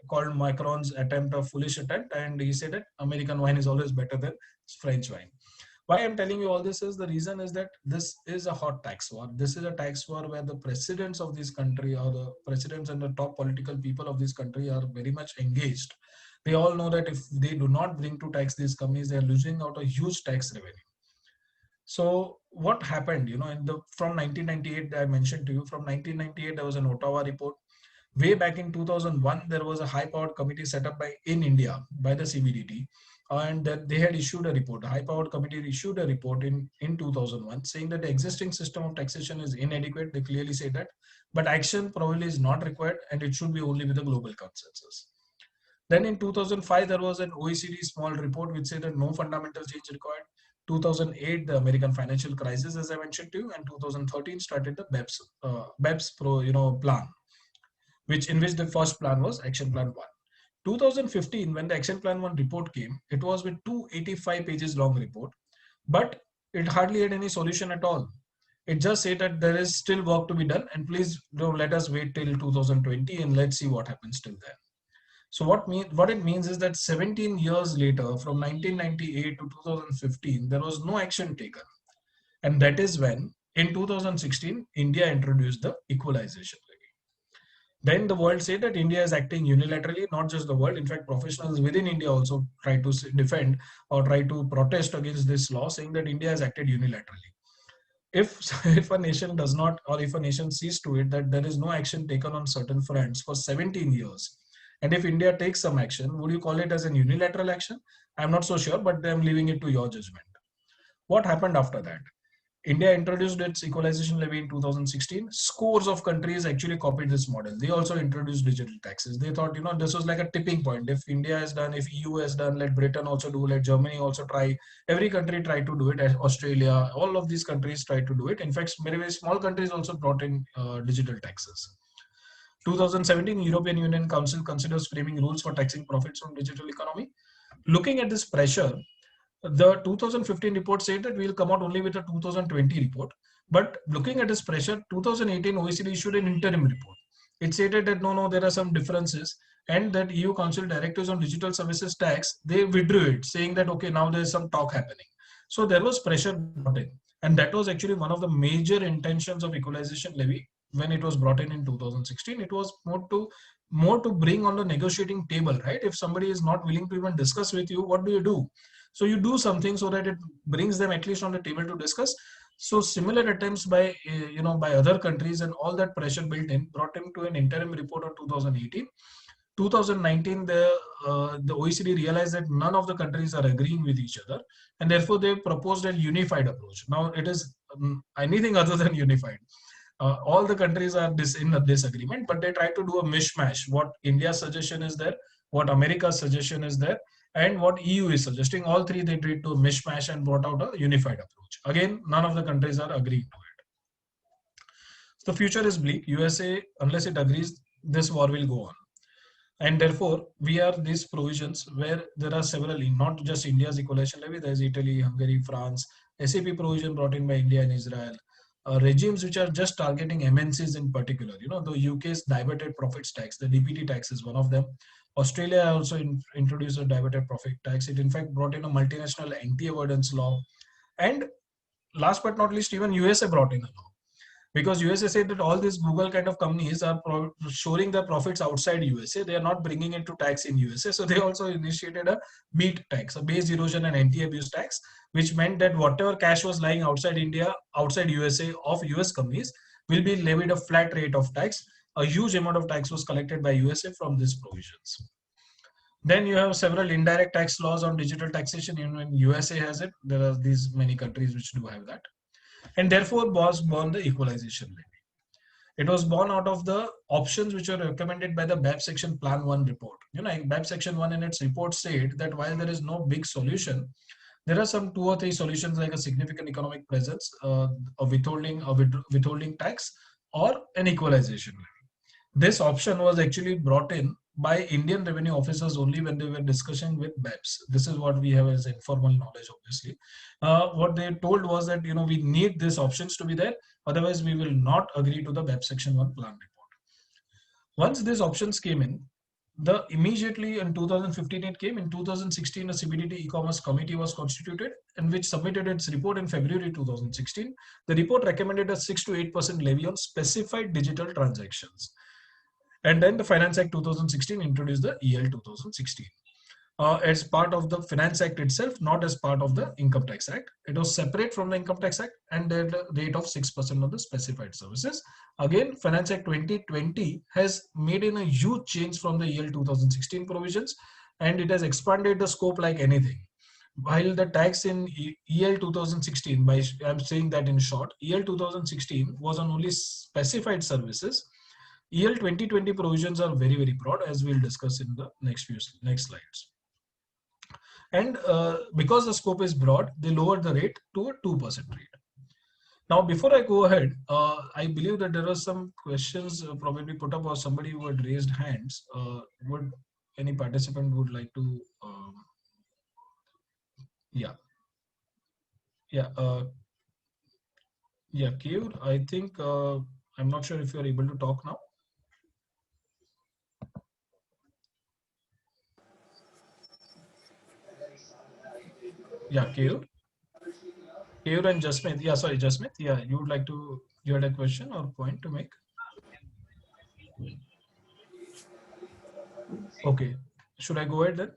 called Macron's attempt a foolish attempt. And he said that American wine is always better than French wine. Why I'm telling you all this is, the reason is that this is a hot tax war. This is a tax war where the presidents of this country, or the presidents and the top political people of this country, are very much engaged. They all know that if they do not bring to tax these companies, they are losing out a huge tax revenue. So what happened, from 1998, I mentioned to you, from 1998, there was an Ottawa report. Way back in 2001, there was a high-powered committee set up in India by the CBDT, and that they had issued a report. A high-powered committee issued a report in 2001 saying that the existing system of taxation is inadequate. They clearly say that, but action probably is not required, and it should be only with a global consensus. Then in 2005, there was an OECD small report which said that no fundamental change required. 2008, the American financial crisis, as I mentioned to you, and 2013 started the BEPS plan, in which the first plan was Action Plan 1. 2015, when the Action Plan 1 report came, it was with 285 pages long report, but it hardly had any solution at all. It just said that there is still work to be done, and please let us wait till 2020 and let's see what happens till then. So what it means is that 17 years later, from 1998 to 2015, there was no action taken. And that is when, in 2016, India introduced the equalization levy. Then the world said that India is acting unilaterally, not just the world. In fact, professionals within India also try to defend or try to protest against this law, saying that India has acted unilaterally. If a nation does not, or if a nation sees to it that there is no action taken on certain fronts for 17 years, and if India takes some action, would you call it as an unilateral action? I'm not so sure, but I'm leaving it to your judgment. What happened after that? India introduced its equalization levy in 2016. Scores of countries actually copied this model. They also introduced digital taxes. They thought, this was like a tipping point. If India has done, if EU has done, let Britain also do, let Germany also try. Every country tried to do it. Australia, all of these countries tried to do it. In fact, very, very small countries also brought in digital taxes. 2017, European Union Council considers framing rules for taxing profits from digital economy. Looking at this pressure, the 2015 report said that we'll come out only with a 2020 report. But looking at this pressure, 2018 OECD issued an interim report. It stated that no, there are some differences, and that EU Council directives on digital services tax, they withdrew it, saying that okay, now there's some talk happening. So there was pressure brought in, and that was actually one of the major intentions of equalization levy when it was brought in 2016. It was more to bring on the negotiating table, right? If somebody is not willing to even discuss with you, what do you do? So you do something so that it brings them at least on the table to discuss. So similar attempts by by other countries, and all that pressure built in brought him to an interim report of 2018. 2019, the OECD realized that none of the countries are agreeing with each other, and therefore they proposed a unified approach. Now it is anything other than unified. All the countries are in a disagreement, but they try to do a mishmash. What India's suggestion is there, what America's suggestion is there, and what EU is suggesting. All three they tried to mishmash and brought out a unified approach. Again, none of the countries are agreeing to it. The future is bleak. USA, unless it agrees, this war will go on. And therefore, we are these provisions where there are several, not just India's equalization levy, there's Italy, Hungary, France, SAP provision brought in by India and Israel. Regimes which are just targeting MNCs in particular. The UK's diverted profits tax, the DPT tax is one of them. Australia also introduced a diverted profit tax. It in fact brought in a multinational anti-avoidance law. And last but not least, even USA brought in a law. Because USA said that all these Google kind of companies are showing their profits outside USA. They are not bringing it to tax in USA. So they also initiated a BEAT tax, a base erosion and anti-abuse tax, which meant that whatever cash was lying outside India, outside USA of US companies will be levied a flat rate of tax. A huge amount of tax was collected by USA from these provisions. Then you have several indirect tax laws on digital taxation. Even USA has it. There are these many countries which do have that. And therefore was born the equalization levy. It was born out of the options which were recommended by the BAP Section Plan 1 report. BAP Section 1 in its report said that while there is no big solution, there are some 2 or 3 solutions like a significant economic presence, a withholding tax, or an equalization levy. This option was actually brought in by Indian revenue officers only when they were discussing with BAPs. This is what we have as informal knowledge, obviously. What they told was that, we need these options to be there. Otherwise, we will not agree to the BAP Section 1 plan report. Once these options came in, immediately in 2015 it came. In 2016, a CBDT e-commerce committee was constituted, and which submitted its report in February 2016. The report recommended a 6 to 8% levy on specified digital transactions. And then the Finance Act 2016 introduced the EL 2016 as part of the Finance Act itself, not as part of the Income Tax Act. It was separate from the Income Tax Act, and the rate of 6% on the specified services. Again, Finance Act 2020 has made in a huge change from the EL 2016 provisions, and it has expanded the scope like anything. While the tax in EL 2016, I'm saying that in short, EL 2016 was on only specified services. EL 2020 provisions are very, very broad, as we'll discuss in the next slides. And because the scope is broad, they lowered the rate to a 2% rate. Now, before I go ahead, I believe that there are some questions probably put up, or somebody who had raised hands. Would any participant would like to? Keyur, I think I'm not sure if you are able to talk now. Yeah, Keyur and Jasmeet. Yeah, sorry, Jasmeet. Yeah, you had a question or point to make? Okay, should I go ahead then?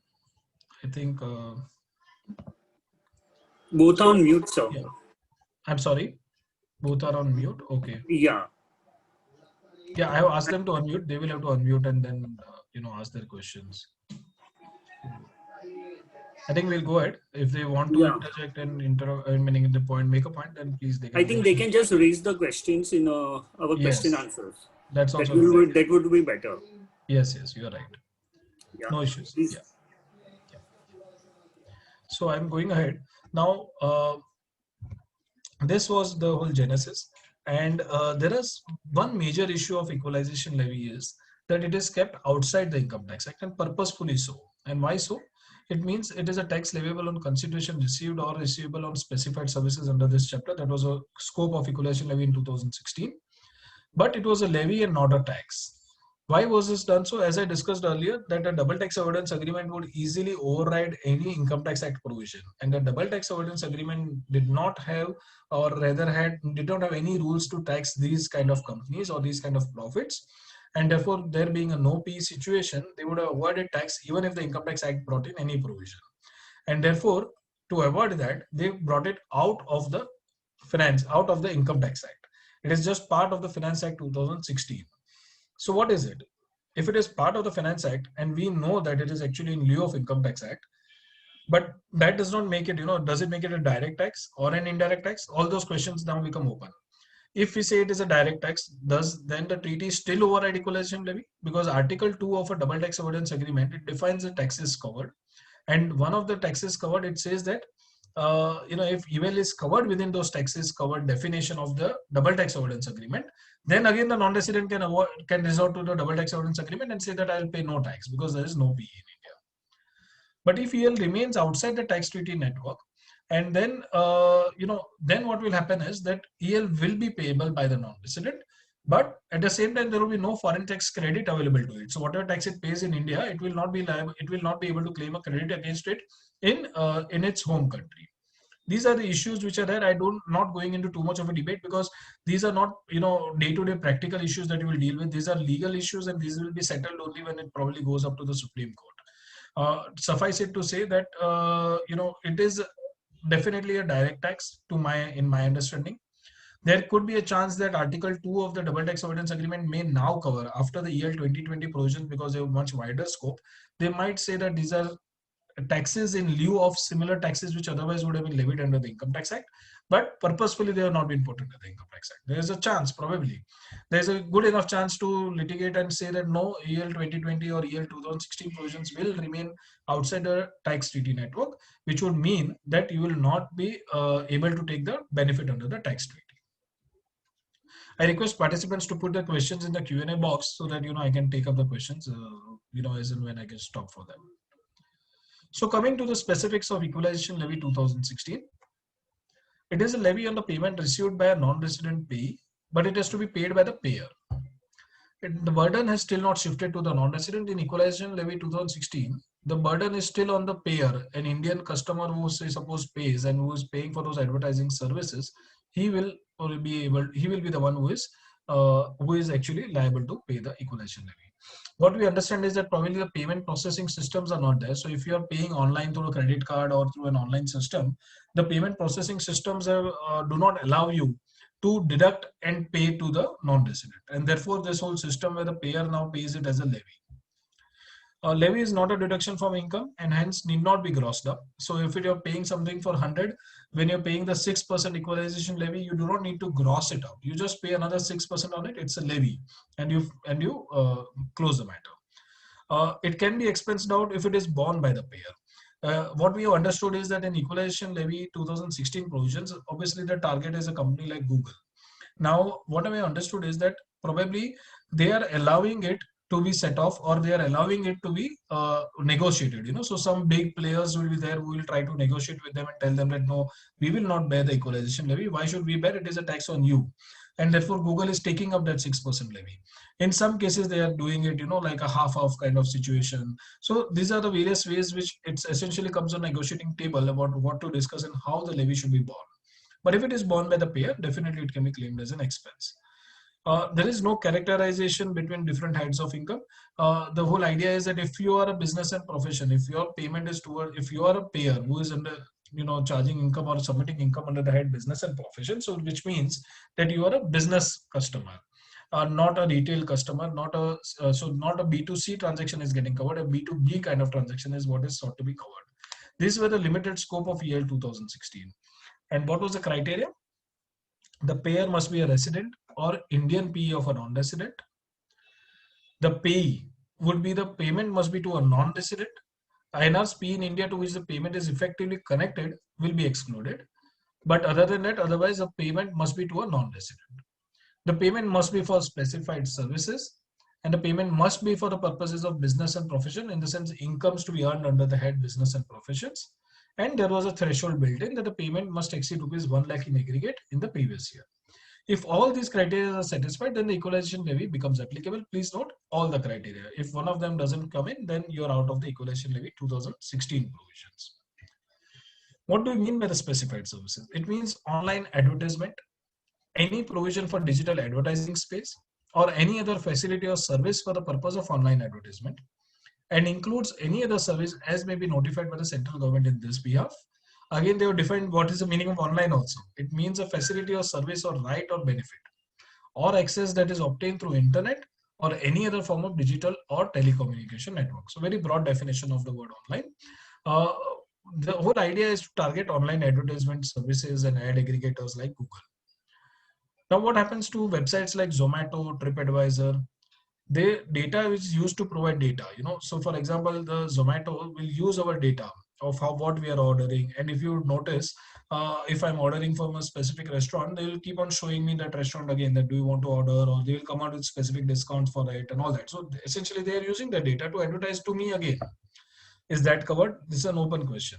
I think both are on mute, sir. Yeah. I'm sorry, both are on mute. Okay. Yeah. Yeah, I have asked them to unmute. They will have to unmute and then ask their questions. I think we'll go ahead. If they want to Yeah. interject and meaning the point, make a point, then please they can. I think they can just raise the questions in our question Yes. answers. That's That also will right. that would be better. Yes, you are right. Yeah. No issues. Please. Yeah. So I'm going ahead now. This was the whole genesis, and there is one major issue of equalization levy is that it is kept outside the Income Tax Act, and purposefully so. And why so? It means it is a tax leviable on consideration received or receivable on specified services under this chapter. That was a scope of equalization levy in 2016, but it was a levy and not a tax. Why was this done so? As I discussed earlier, that a double tax avoidance agreement would easily override any Income Tax Act provision, and the double tax avoidance agreement did not have, or rather did not have any rules to tax these kind of companies or these kind of profits, and therefore there being a no PE situation, they would have avoided tax even if the Income Tax Act brought in any provision, and therefore to avoid that, they brought it out of the Income Tax Act. It is just part of the Finance Act 2016. So what is it? If it is part of the Finance Act, and we know that it is actually in lieu of Income Tax Act, but that does not make it, does it make it a direct tax or an indirect tax? All those questions now become open. If we say it is a direct tax, does then the treaty still override equalization levy? Because Article 2 of a double tax avoidance agreement, it defines the taxes covered. And one of the taxes covered, it says that if evil is covered within those taxes covered definition of the double tax avoidance agreement, then again the non-resident can resort to the double tax avoidance agreement and say that I'll pay no tax because there is no PE in India. But if EL remains outside the tax treaty network, and then then what will happen is that EL will be payable by the non-resident, but at the same time there will be no foreign tax credit available to it. So whatever tax it pays in India, it will not be liable, it will not be able to claim a credit against it in its home country. These are the issues which are there. I don't not going into too much of a debate because these are not day-to-day practical issues that you will deal with. These are legal issues, and these will be settled only when it probably goes up to the Supreme Court. Suffice it to say that it is definitely a direct tax in my understanding. There could be a chance that Article 2 of the double tax avoidance agreement may now cover after the EL 2020 provisions, because they have much wider scope. They might say that these are taxes in lieu of similar taxes which otherwise would have been levied under the Income Tax Act, but purposefully they have not been put under the Income Tax Act. There is a chance, probably there is a good enough chance to litigate and say that no, EL 2020 or EL 2016 provisions will remain outside the tax treaty network, which would mean that you will not be able to take the benefit under the tax treaty. I request participants to put their questions in the Q&A box so that I can take up the questions as and when I can stop for them. So coming to the specifics of equalization levy 2016, it is a levy on the payment received by a non-resident payee, but it has to be paid by the payer. The burden has still not shifted to the non-resident. In equalization levy 2016, the burden is still on the payer. An Indian customer who, say, suppose pays and who is paying for those advertising services, he will be the one who is actually liable to pay the equalization levy. What we understand is that probably the payment processing systems are not there. So if you are paying online through a credit card or through an online system, the payment processing systems do not allow you to deduct and pay to the non-resident. And therefore, this whole system where the payer now pays it as a levy. A levy is not a deduction from income and hence need not be grossed up. So if you're paying something for 100, when you're paying the 6% equalization levy, you do not need to gross it out. You just pay another 6% on it. It's a levy, and you close the matter. It can be expensed out if it is borne by the payer. What we have understood is that in equalization levy 2016 provisions, obviously the target is a company like Google. Now, what I understood is that probably they are allowing it to be set off, or they are allowing it to be negotiated. So some big players will be there who will try to negotiate with them and tell them that no, we will not bear the equalization levy. Why should we bear? It is a tax on you. And therefore Google is taking up that 6% levy. In some cases they are doing it like a half-half kind of situation. So these are the various ways which it essentially comes on a negotiating table about what to discuss and how the levy should be borne. But if it is borne by the payer, definitely it can be claimed as an expense. There is no characterization between different heads of income. The whole idea is that if you are a business and profession, if your payment is if you are a payer who is under charging income or submitting income under the head business and profession, so which means that you are a business customer, not a retail customer, not a B2C transaction is getting covered. A B2B kind of transaction is what is sought to be covered. These were the limited scope of EL 2016. And what was the criteria? The payer must be a resident or Indian PE of a non-resident. The payee would be the payment must be to a non-resident. INR's PE in India to which the payment is effectively connected will be excluded. But other than that, otherwise the payment must be to a non-resident. The payment must be for specified services, and the payment must be for the purposes of business and profession, in the sense incomes to be earned under the head business and professions. And there was a threshold built in that the payment must exceed rupees 1 lakh in aggregate in the previous year. If all these criteria are satisfied, then the equalization levy becomes applicable. Please note all the criteria. If one of them doesn't come in, then you're out of the equalization levy 2016 provisions. What do we mean by the specified services? It means online advertisement, any provision for digital advertising space, or any other facility or service for the purpose of online advertisement, and includes any other service as may be notified by the central government in this behalf. Again, they have defined what is the meaning of online also. It means a facility or service or right or benefit or access that is obtained through internet or any other form of digital or telecommunication network. So very broad definition of the word online. The whole idea is to target online advertisement services and ad aggregators like Google. Now, what happens to websites like Zomato, TripAdvisor? Their data is used to provide data. So for example, the Zomato will use our data of what we are ordering. And if you notice, if I'm ordering from a specific restaurant, they will keep on showing me that restaurant again, that do you want to order, or they will come out with specific discounts for it and all that. So essentially they are using the data to advertise to me again. Is that covered? This is an open question.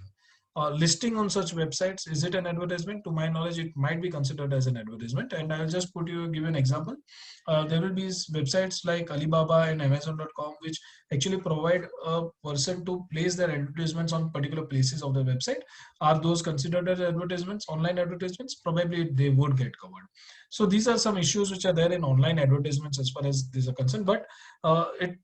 Listing on such websites, is it an advertisement? To my knowledge, it might be considered as an advertisement. And I'll just give an example. There will be websites like Alibaba and Amazon.com, which actually provide a person to place their advertisements on particular places of the website. Are those considered as advertisements, online advertisements? Probably they would get covered. So these are some issues which are there in online advertisements as far as these are concerned. But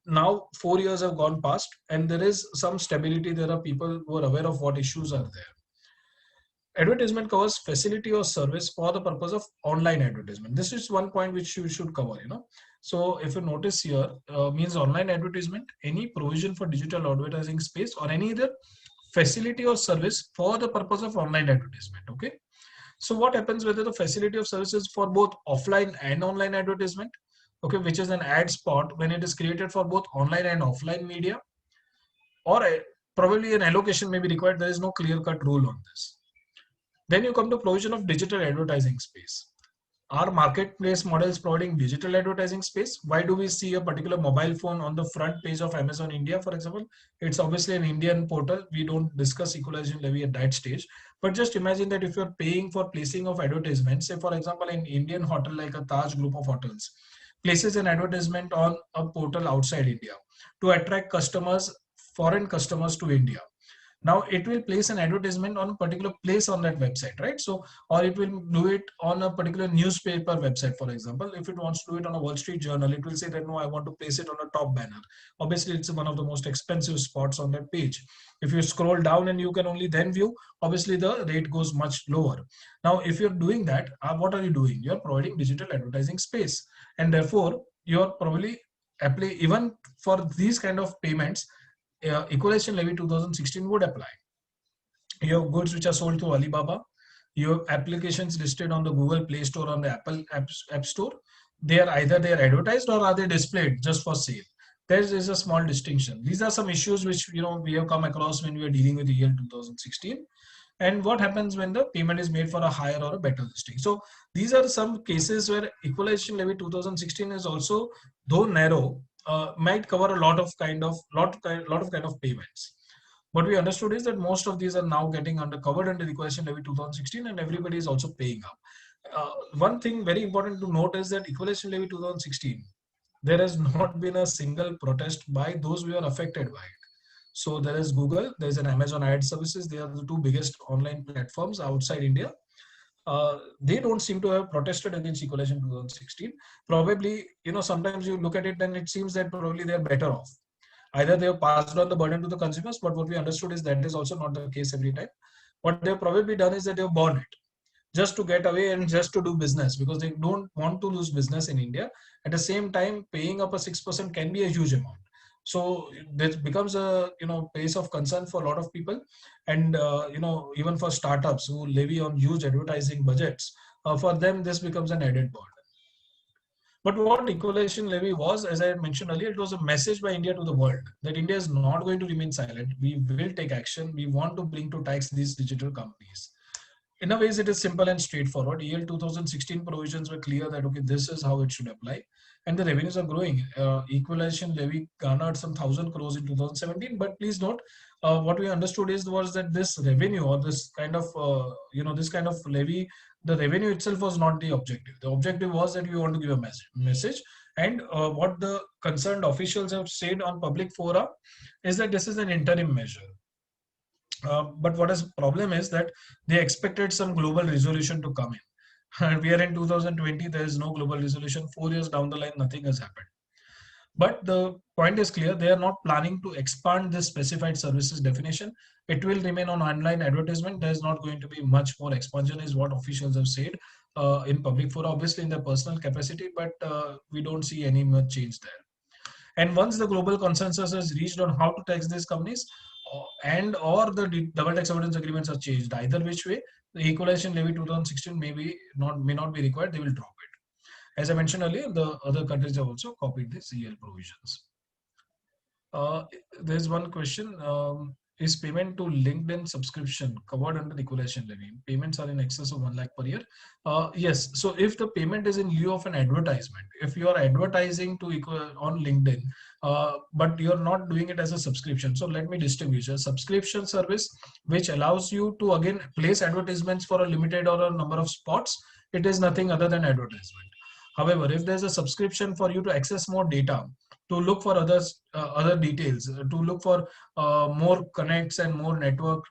now 4 years have gone past and there is some stability. There are people who are aware of what issues are there. Advertisement covers facility or service for the purpose of online advertisement. This is one point which you should cover, So if you notice here, means online advertisement, any provision for digital advertising space or any other facility or service for the purpose of online advertisement. Okay. So what happens whether the facility of services for both offline and online advertisement, okay, which is an ad spot when it is created for both online and offline media, or probably an allocation may be required. There is no clear-cut rule on this. Then you come to provision of digital advertising space. Are marketplace models providing digital advertising space? Why do we see a particular mobile phone on the front page of Amazon India, for example? It's obviously an Indian portal. We don't discuss equalization levy at that stage. But just imagine that if you're paying for placing of advertisements, say for example, an Indian hotel like a Taj group of hotels places an advertisement on a portal outside India to attract customers, foreign customers to India. Now it will place an advertisement on a particular place on that website, right? So, or it will do it on a particular newspaper website, for example. If it wants to do it on a Wall Street Journal, it will say that, no, I want to place it on a top banner. Obviously, it's one of the most expensive spots on that page. If you scroll down and you can only then view, obviously the rate goes much lower. Now, if you're doing that, what are you doing? You're providing digital advertising space. And therefore, you're probably even for these kind of payments, equalization levy 2016 would apply. You have goods which are sold through Alibaba. You have applications listed on the Google Play Store, on the Apple App Store. They are either advertised or are they displayed just for sale. There is a small distinction. These are some issues which we have come across when we are dealing with the year 2016. And what happens when the payment is made for a higher or a better listing. So these are some cases where equalization levy 2016 is also, though narrow, might cover a lot of kind of payments. What we understood is that most of these are now getting covered under the equalization levy 2016, and everybody is also paying up. One thing very important to note is that equalization levy 2016, there has not been a single protest by those who are affected by it. So there is Google, there is an Amazon Ad Services. They are the two biggest online platforms outside India. They don't seem to have protested against equalization 2016. Probably, sometimes you look at it and it seems that probably they are better off. Either they have passed on the burden to the consumers, but what we understood is that is also not the case every time. What they've probably done is that they've borne it just to get away and just to do business, because they don't want to lose business in India. At the same time, paying up a 6% can be a huge amount. So this becomes a base of concern for a lot of people, and even for startups who levy on huge advertising budgets, for them this becomes an added burden. But what equalization levy was, as I had mentioned earlier, it was a message by India to the world that India is not going to remain silent. We will take action. We want to bring to tax these digital companies. In a ways, it is simple and straightforward. EL 2016 provisions were clear that, okay, this is how it should apply. And the revenues are growing. Equalization levy garnered some 1,000 crores in 2017. But please note, what we understood was that this revenue or this kind of, this kind of levy, the revenue itself was not the objective. The objective was that we want to give a message. And what the concerned officials have said on public fora is that this is an interim measure. But what is problem is that they expected some global resolution to come in. And we are in 2020, there is no global resolution. 4 years down the line, nothing has happened. But the point is clear, they are not planning to expand this specified services definition. It will remain on online advertisement. There is not going to be much more expansion is what officials have said in public for obviously in their personal capacity, but we don't see any much change there. And once the global consensus is reached on how to tax these companies and or the double tax avoidance agreements are changed, either which way, the equalization levy 2016 may not be required, they will drop it. As I mentioned earlier, the other countries have also copied the CL provisions. There's one question. Is payment to LinkedIn subscription covered under the equalization levy? Payments are in excess of 1 lakh per year. Yes. So if the payment is in lieu of an advertisement, if you are advertising to on LinkedIn, but you're not doing it as a subscription. So let me distinguish a subscription service, which allows you to again place advertisements for a limited or a number of spots. It is nothing other than advertisement. However, if there's a subscription for you to access more data, to look for other details, to look for more connects and more network,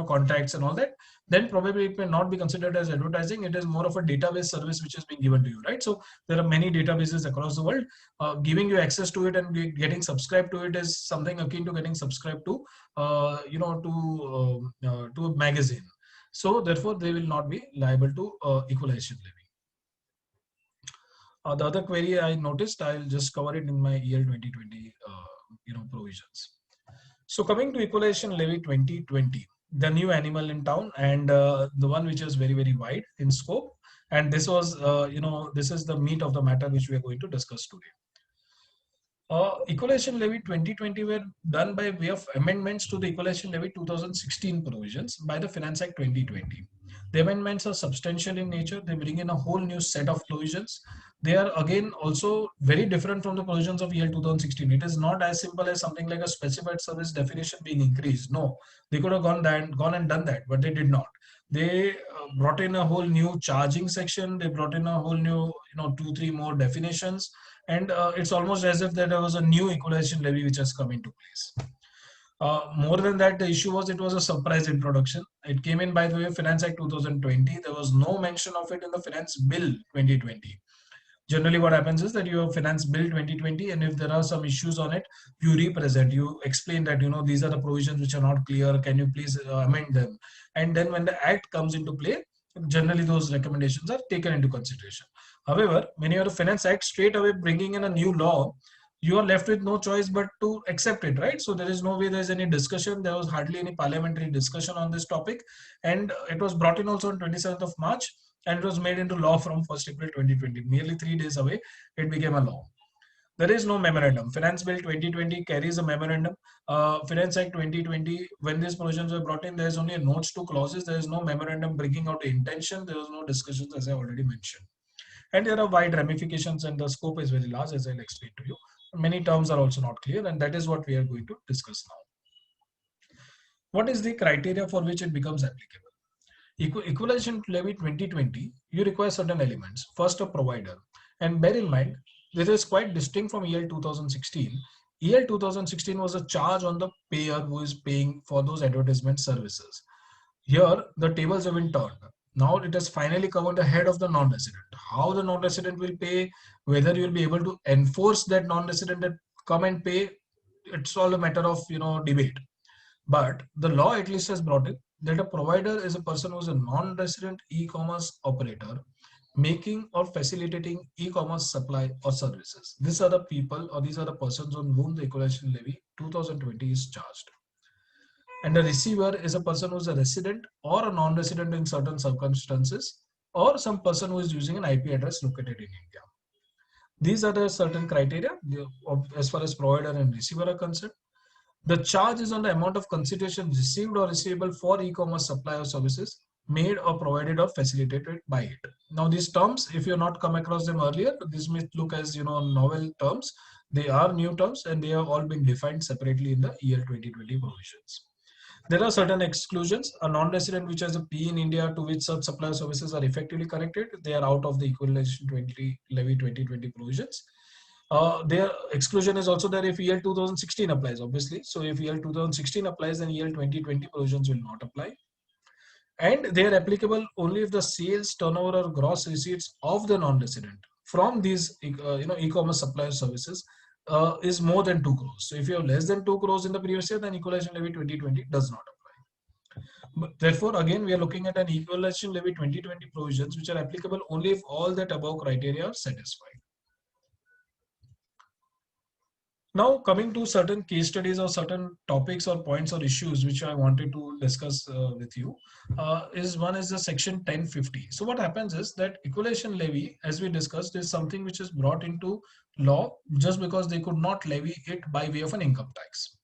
contacts and all that, then probably it may not be considered as advertising. It is more of a database service which is being given to you, right? So there are many databases across the world. Giving you access to it and getting subscribed to it is something akin to getting subscribed to, to a magazine. So therefore, they will not be liable to equalization levy. The other query I noticed, I'll just cover it in my EL 2020 provisions. So coming to equalization levy 2020, the new animal in town and the one which is very, very wide in scope. And this was, this is the meat of the matter which we are going to discuss today. Equalization levy 2020 were done by way of amendments to the equalization levy 2016 provisions by the Finance Act 2020. The amendments are substantial in nature. They bring in a whole new set of provisions. They are again also very different from the provisions of EL 2016. It is not as simple as something like a specified service definition being increased. No, they could have gone and done that, but they did not. They brought in a whole new charging section. They brought in a whole new, 2-3 more definitions. And it's almost as if there was a new equalization levy which has come into place. More than that, the issue was it was a surprise introduction. It came in by the way of Finance Act 2020. There was no mention of it in the Finance Bill 2020. Generally, what happens is that you have Finance Bill 2020, and if there are some issues on it, you represent, you explain that, these are the provisions which are not clear. Can you please amend them? And then when the Act comes into play, generally those recommendations are taken into consideration. However, when you have a Finance Act straight away bringing in a new law, you are left with no choice but to accept it, right? So there is no way there's any discussion. There was hardly any parliamentary discussion on this topic. And it was brought in also on 27th of March, and it was made into law from 1st April 2020. Nearly 3 days away, it became a law. There is no memorandum. Finance Bill 2020 carries a memorandum. Finance Act 2020, when these provisions were brought in, there is only a notes to clauses. There is no memorandum bringing out the intention. There was no discussions, as I already mentioned. And there are wide ramifications, and the scope is very large, as I'll explain to you. Many terms are also not clear, and that is what we are going to discuss now. What is the criteria for which it becomes applicable? Equalization levy 2020, you require certain elements. First, a provider. And bear in mind, this is quite distinct from EL 2016. EL 2016 was a charge on the payer who is paying for those advertisement services. Here, the tables have been turned. Now it has finally covered the head of the non-resident. How the non-resident will pay, whether you will be able to enforce that non-resident that come and pay, it's all a matter of debate. But the law at least has brought in that a provider is a person who is a non-resident e-commerce operator making or facilitating e-commerce supply or services. These are the people or these are the persons on whom the equalization levy 2020 is charged. And the receiver is a person who is a resident or a non-resident in certain circumstances, or some person who is using an IP address located in India. These are the certain criteria as far as provider and receiver are concerned. The charge is on the amount of consideration received or receivable for e-commerce supply or services made or provided or facilitated by it. Now these terms, if you have not come across them earlier, this may look as novel terms. They are new terms and they have all been defined separately in the year 2020 provisions. There are certain exclusions. A non-resident which has a P in India to which such supply services are effectively connected, they are out of the equalization levy 2020 provisions. Their exclusion is also there if EL 2016 applies, obviously. So if EL 2016 applies, then EL 2020 provisions will not apply. And they are applicable only if the sales, turnover, or gross receipts of the non-resident from these e-commerce supply services is more than 2 crores. So if you have less than 2 crores in the previous year, then equalization levy 2020 does not apply. But therefore, again, we are looking at an equalization levy 2020 provisions which are applicable only if all that above criteria are satisfied. Now, coming to certain case studies or certain topics or points or issues which I wanted to discuss with you one is the section 1050. So what happens is that equalization levy, as we discussed, is something which is brought into law just because they could not levy it by way of an income tax.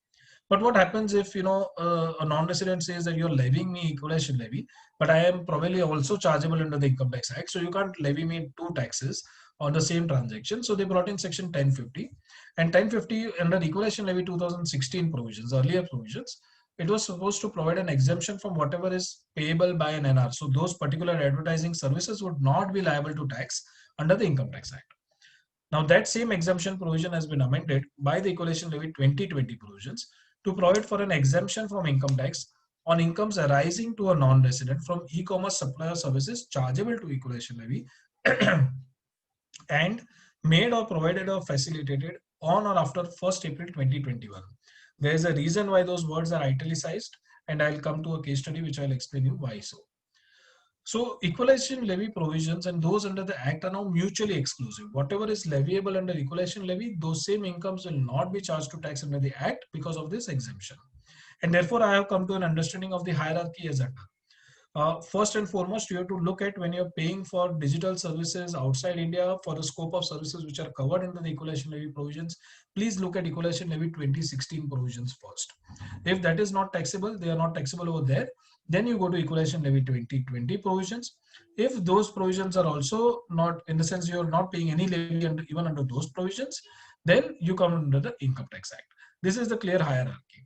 But what happens if a non-resident says that you're levying me equalization levy, but I am probably also chargeable under the Income Tax Act, so you can't levy me 2 taxes on the same transaction. So they brought in section 1050, and 1050 under equalization levy 2016 provisions, earlier provisions, it was supposed to provide an exemption from whatever is payable by an NR. So those particular advertising services would not be liable to tax under the Income Tax Act. Now that same exemption provision has been amended by the equalization levy 2020 provisions to provide for an exemption from income tax on incomes arising to a non-resident from e-commerce supplier services chargeable to equalization levy and made or provided or facilitated on or after 1st April 2021. There is a reason why those words are italicized, and I'll come to a case study which I'll explain you why so. So equalization levy provisions and those under the Act are now mutually exclusive. Whatever is leviable under equalization levy, those same incomes will not be charged to tax under the Act because of this exemption. And therefore, I have come to an understanding of the hierarchy as under. First and foremost, you have to look at when you're paying for digital services outside India for the scope of services which are covered under the equalization levy provisions, please look at equalization levy 2016 provisions first. If that is not taxable, they are not taxable over there, then you go to equalization levy 2020 provisions. If those provisions are also not, in the sense you are not paying any levy even under those provisions, then you come under the Income Tax Act. This is the clear hierarchy.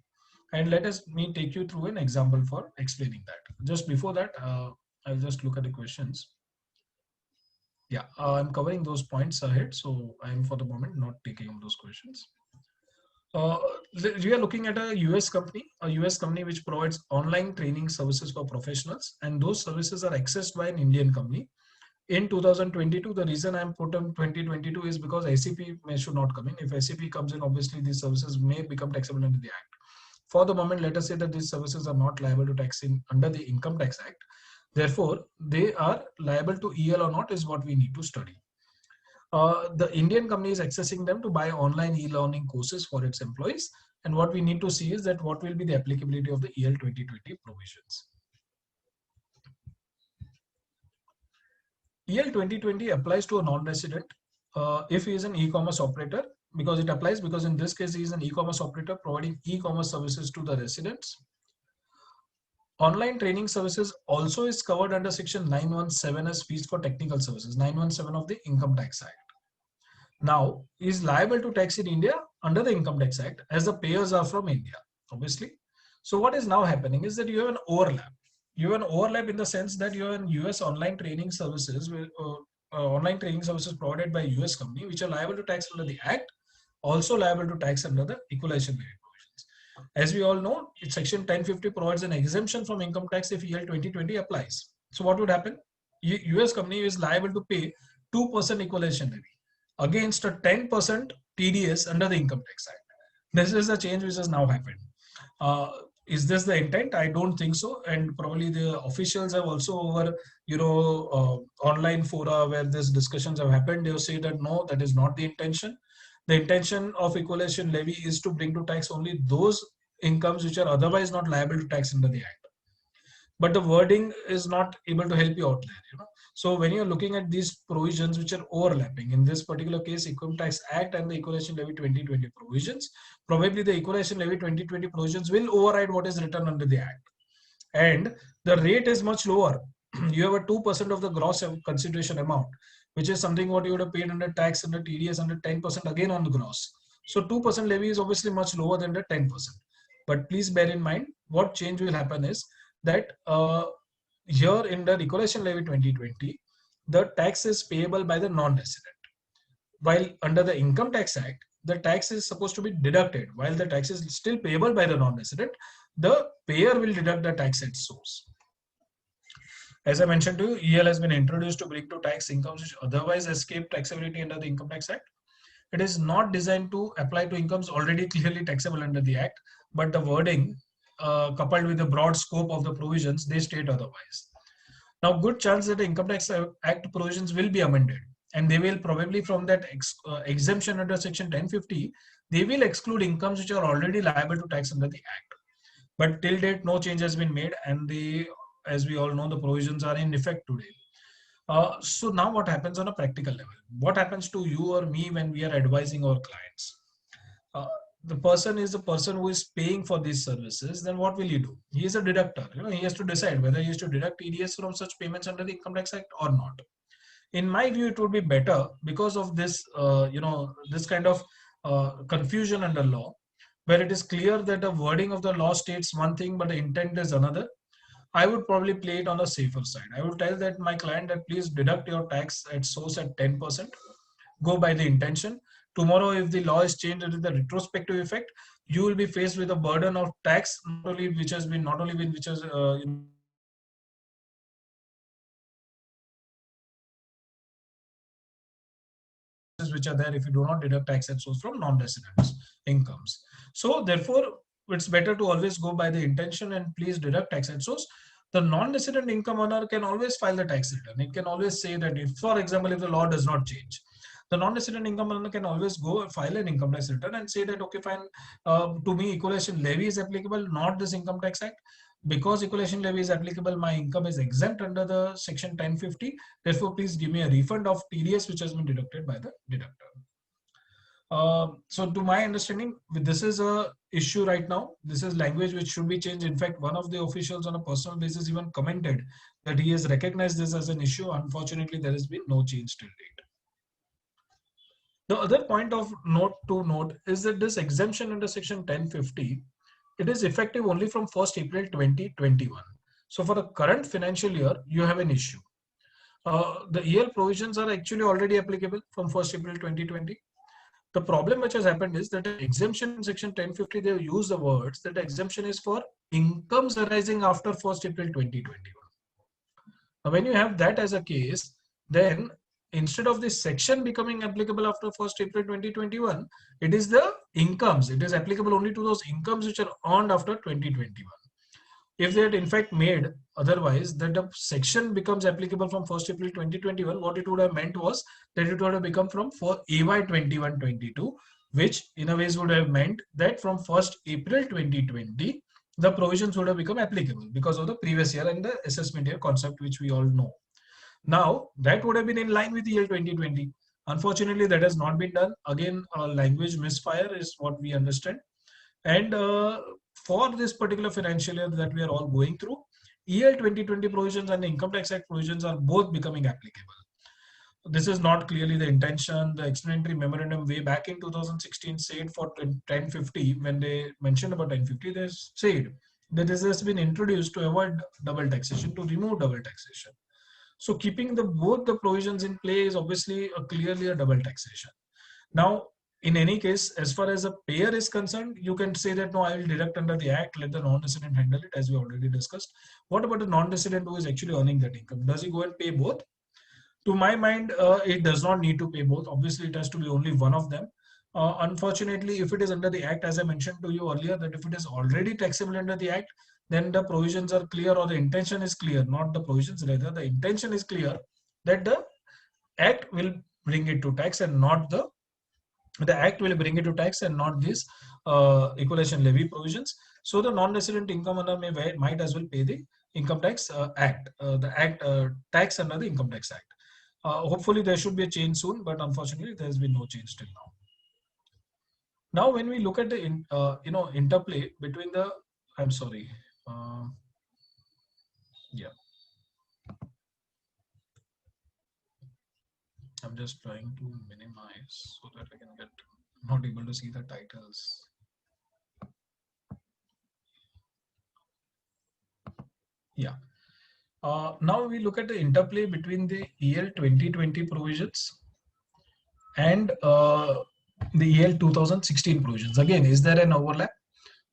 And let me take you through an example for explaining that. Just before that, I'll just look at the questions. Yeah, I'm covering those points ahead, so I'm for the moment not taking up those questions. We are looking at a US company which provides online training services for professionals, and those services are accessed by an Indian company. In 2022, the reason I'm put on 2022 is because SCP should not come in. If SCP comes in, obviously these services may become taxable under the Act. For the moment, let us say that these services are not liable to taxing under the Income Tax Act. Therefore, they are liable to EL or not is what we need to study. The Indian company is accessing them to buy online e-learning courses for its employees. And what we need to see is that what will be the applicability of the EL 2020 provisions. EL 2020 applies to a non-resident if he is an e-commerce operator, because it applies because in this case he is an e-commerce operator providing e-commerce services to the residents. Online training services also is covered under section 917 as fees for technical services, 917 of the Income Tax Act. Now, he is liable to tax in India under the Income Tax Act as the payers are from India, obviously. So what is now happening is that you have an overlap. You have an overlap in the sense that you have US online training services, provided by US company, which are liable to tax under the Act, also liable to tax under the equalization levy provisions. As we all know, section 1050 provides an exemption from income tax if EL 2020 applies. So what would happen? US company is liable to pay 2% equalization levy against a 10% TDS under the Income Tax Act. This is a change which has now happened. Is this the intent? I don't think so. And probably the officials have also over, online fora where these discussions have happened, they'll say that no, that is not the intention. The intention of equalization levy is to bring to tax only those incomes which are otherwise not liable to tax under the Act. But the wording is not able to help you out there, So when you're looking at these provisions which are overlapping, in this particular case, Income Tax Act and the Equalization Levy 2020 provisions, probably the Equalization Levy 2020 provisions will override what is written under the Act. And the rate is much lower. You have a 2% of the gross consideration amount, which is something what you would have paid under tax, under TDS, under 10% again on the gross. So 2% levy is obviously much lower than the 10%. But please bear in mind, what change will happen is that here in the Equalization Levy 2020, the tax is payable by the non-resident. While under the Income Tax Act, the tax is supposed to be deducted. While the tax is still payable by the non-resident, the payer will deduct the tax at source. As I mentioned to you, EL has been introduced to bring to tax incomes which otherwise escape taxability under the Income Tax Act. It is not designed to apply to incomes already clearly taxable under the Act, but the wording coupled with the broad scope of the provisions, they state otherwise. Now, good chance that the Income Tax Act provisions will be amended, and they will probably from that exemption under Section 1050, they will exclude incomes which are already liable to tax under the Act. But till date, no change has been made, and as we all know, the provisions are in effect today. So now what happens on a practical level? What happens to you or me when we are advising our clients? The person is the person who is paying for these services, then what will he do? He is a deductor. He has to decide whether he has to deduct TDS from such payments under the Income Tax Act or not. In my view, it would be better because of this, this kind of confusion under law, where it is clear that the wording of the law states one thing, but the intent is another. I would probably play it on a safer side. I would tell that my client that please deduct your tax at source at 10%. Go by the intention. Tomorrow, if the law is changed with the retrospective effect, you will be faced with a burden of tax, which has which are there if you do not deduct tax at source from non-residents' incomes. So therefore, it's better to always go by the intention and please deduct tax at source. The non-resident income earner can always file the tax return. It can always say that if, for example, if the law does not change, the non-resident income earner can always go file an income tax return and say that, okay, fine, to me, equalization levy is applicable, not this Income Tax Act. Because equalization levy is applicable, my income is exempt under the Section 1050. Therefore, please give me a refund of TDS which has been deducted by the deductor. So to my understanding, this is a issue right now. This is language which should be changed. In fact, one of the officials on a personal basis even commented that he has recognized this as an issue. Unfortunately, there has been no change till date. The other point of note to note is that this exemption under Section 1050, it is effective only from 1st April 2021. So for the current financial year, you have an issue. The EL provisions are actually already applicable from 1st April 2020. The problem which has happened is that exemption in Section 1050, they use the words that the exemption is for incomes arising after 1st April 2021. Now, when you have that as a case, then instead of this section becoming applicable after 1st April 2021, it is the incomes. It is applicable only to those incomes which are earned after 2021. If they had in fact made otherwise that the section becomes applicable from 1st April 2021, what it would have meant was that it would have become from for AY 21-22, which in a ways would have meant that from 1st April 2020, the provisions would have become applicable because of the previous year and the assessment year concept, which we all know. Now, that would have been in line with EL 2020. Unfortunately, that has not been done. Again, language misfire is what we understand. And for this particular financial year that we are all going through, EL 2020 provisions and the Income Tax Act provisions are both becoming applicable. This is not clearly the intention. The explanatory memorandum way back in 2016 said for 1050, when they mentioned about 1050, they said that this has been introduced to avoid double taxation, to remove double taxation. So keeping both the provisions in play is obviously clearly a double taxation. Now, in any case, as far as a payer is concerned, you can say that, no, I will deduct under the Act, let the non-resident handle it, as we already discussed. What about the non-resident who is actually earning that income? Does he go and pay both? To my mind, it does not need to pay both. Obviously, it has to be only one of them. Unfortunately, if it is under the Act, as I mentioned to you earlier, that if it is already taxable under the Act, then the provisions are clear, or the intention is clear, not the provisions, rather the intention is clear that the Act will bring it to tax and not the Act will bring it to tax and not these equalization levy provisions. So the non-resident income earner might as well pay the income tax tax under the Income Tax Act. Hopefully there should be a change soon, but unfortunately there has been no change till now. Now, when we look at the interplay between the, I'm sorry, yeah, I'm just trying to minimize so that I can get not able to see the titles. Yeah. Now we look at the interplay between the EL 2020 provisions and the EL 2016 provisions. Again, is there an overlap?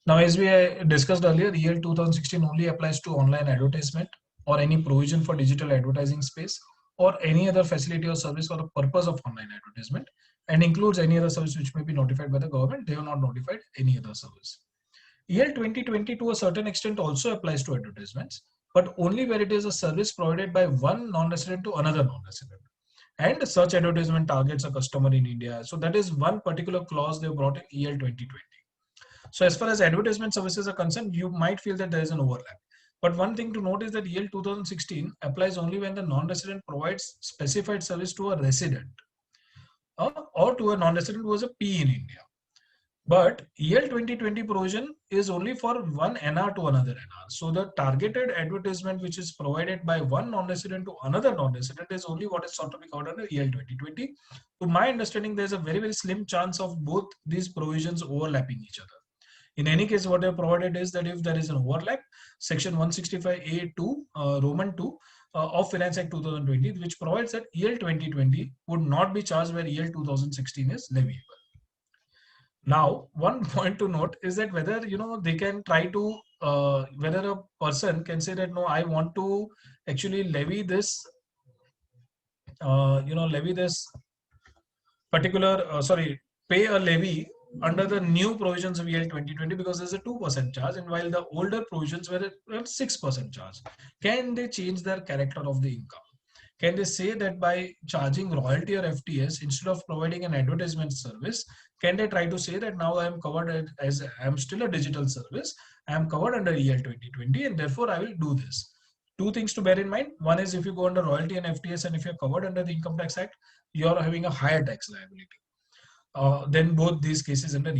Now, as we discussed earlier, EL 2016 only applies to online advertisement or any provision for digital advertising space or any other facility or service for the purpose of online advertisement, and includes any other service which may be notified by the government. They have not notified any other service. EL 2020 to a certain extent also applies to advertisements, but only where it is a service provided by one non-resident to another non-resident, and such advertisement targets a customer in India. So that is one particular clause they brought in EL 2020. So as far as advertisement services are concerned, you might feel that there is an overlap. But one thing to note is that EL 2016 applies only when the non-resident provides specified service to a resident or to a non-resident who has a P in India. But EL 2020 provision is only for one NR to another NR. So the targeted advertisement which is provided by one non-resident to another non-resident is only what is sought to be covered under EL 2020. To my understanding, there's a very, very slim chance of both these provisions overlapping each other. In any case, what they have provided is that if there is an overlap, Section 165A2, Roman 2 of Finance Act 2020, which provides that EL 2020 would not be charged where EL 2016 is leviable. Now, one point to note is that whether they can try to whether a person can say that no, I want to actually levy this levy this particular pay a levy under the new provisions of EL 2020 because there's a 2% charge, and while the older provisions were at 6% charge. Can they change their character of the income? Can they say that by charging royalty or FTS instead of providing an advertisement service, can they try to say that now I am covered as I am still a digital service, I am covered under EL 2020 and therefore I will do this? Two things to bear in mind. One is if you go under royalty and FTS and if you're covered under the Income Tax Act, you're having a higher tax liability than both these cases under EL.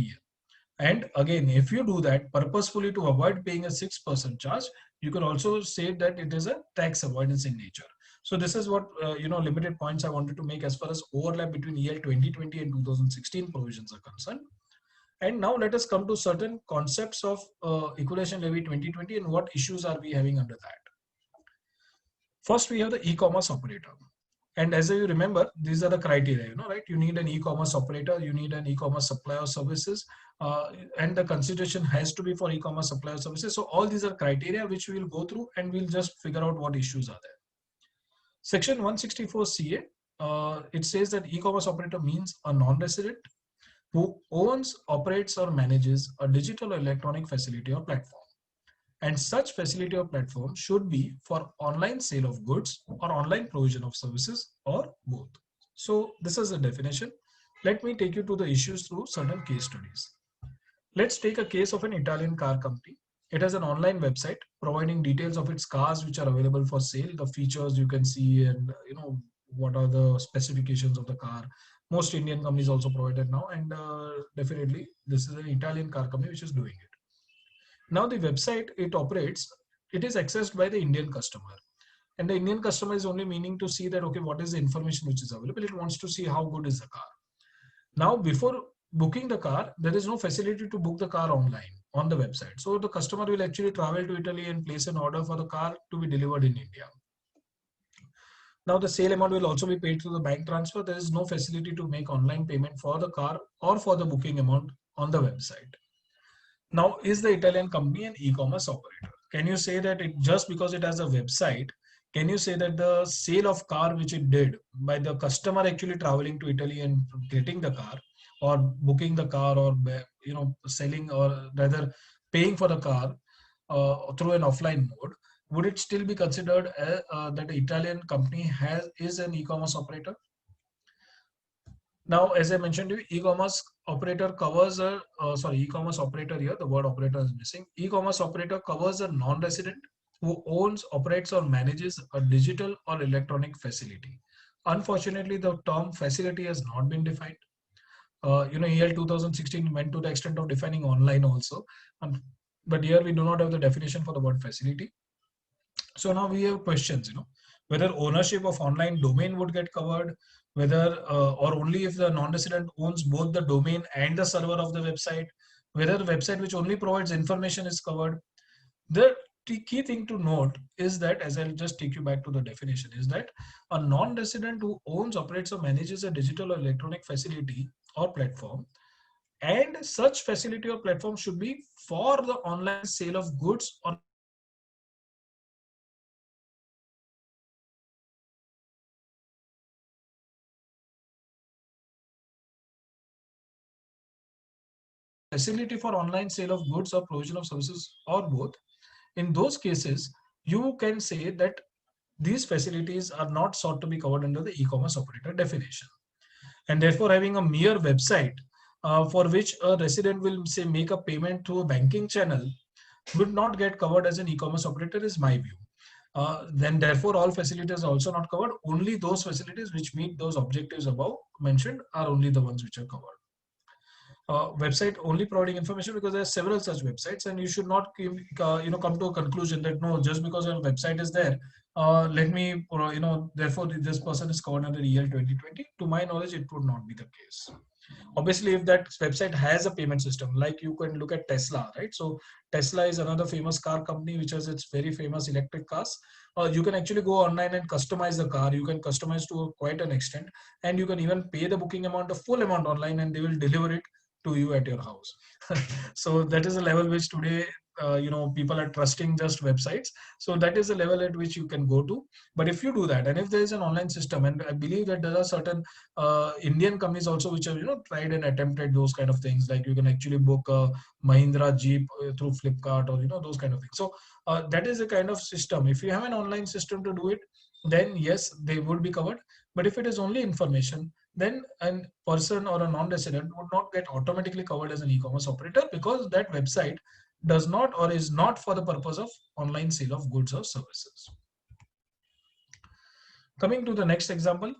And again, if you do that purposefully to avoid paying a 6% charge, you can also say that it is a tax avoidance in nature. So this is what limited points I wanted to make as far as overlap between EL 2020 and 2016 provisions are concerned. And now let us come to certain concepts of Equalization Levy 2020 and what issues are we having under that. First, we have the e-commerce operator. And as you remember, these are the criteria, right? You need an e-commerce operator, you need an e-commerce supplier of services, and the consideration has to be for e-commerce supplier services. So all these are criteria which we will go through and we'll just figure out what issues are there. Section 164 CA, it says that e-commerce operator means a non-resident who owns, operates or manages a digital or electronic facility or platform. And such facility or platform should be for online sale of goods or online provision of services or both. So this is the definition. Let me take you to the issues through certain case studies. Let's take a case of an Italian car company. It has an online website providing details of its cars which are available for sale, the features you can see, and what are the specifications of the car. Most Indian companies also provide it now, and definitely this is an Italian car company which is doing it. Now the website it operates, it is accessed by the Indian customer, and the Indian customer is only meaning to see that, okay, what is the information which is available? It wants to see how good is the car. Now before booking the car, there is no facility to book the car online on the website. So the customer will actually travel to Italy and place an order for the car to be delivered in India. Now the sale amount will also be paid through the bank transfer. There is no facility to make online payment for the car or for the booking amount on the website. Now, is the Italian company an e-commerce operator? Can you say that it just because it has a website, can you say that the sale of car which it did by the customer actually traveling to Italy and getting the car or booking the car, or selling, or rather paying for the car through an offline mode, would it still be considered that the Italian company is an e-commerce operator? Now, as I mentioned to you, e-commerce operator covers e-commerce operator here, the word operator is missing. E-commerce operator covers a non-resident who owns, operates, or manages a digital or electronic facility. Unfortunately, the term facility has not been defined. EL 2016 went to the extent of defining online also, but here we do not have the definition for the word facility. So now we have questions, whether ownership of online domain would get covered, whether or only if the non-resident owns both the domain and the server of the website, whether the website which only provides information is covered. The key thing to note is that, as I'll just take you back to the definition, is that a non-resident who owns, operates, or manages a digital or electronic facility or platform, and such facility or platform should be for the online sale of goods or facility for online sale of goods or provision of services, or both. In those cases, you can say that these facilities are not sought to be covered under the e-commerce operator definition. And therefore, having a mere website for which a resident will say make a payment through a banking channel would not get covered as an e-commerce operator, is my view. Then therefore, all facilities are also not covered. Only those facilities which meet those objectives above mentioned are only the ones which are covered. Website only providing information, because there are several such websites, and you should not come to a conclusion that no, just because a website is there, let me therefore this person is covered under EL 2020. To my knowledge, it would not be the case. Obviously, if that website has a payment system, like you can look at Tesla, right? So Tesla is another famous car company which has its very famous electric cars. You can actually go online and customize the car. You can customize to quite an extent, and you can even pay the booking amount, the full amount online, and they will deliver it to you at your house. So that is a level which today people are trusting just websites. So that is the level at which you can go to. But if you do that, and if there is an online system, and I believe that there are certain Indian companies also which have tried and attempted those kind of things, like you can actually book a Mahindra Jeep through Flipkart, or those kind of things. So that is a kind of system. If you have an online system to do it, then yes, they would be covered. But if it is only information, then a person or a non-resident would not get automatically covered as an e-commerce operator, because that website does not or is not for the purpose of online sale of goods or services. Coming to the next example,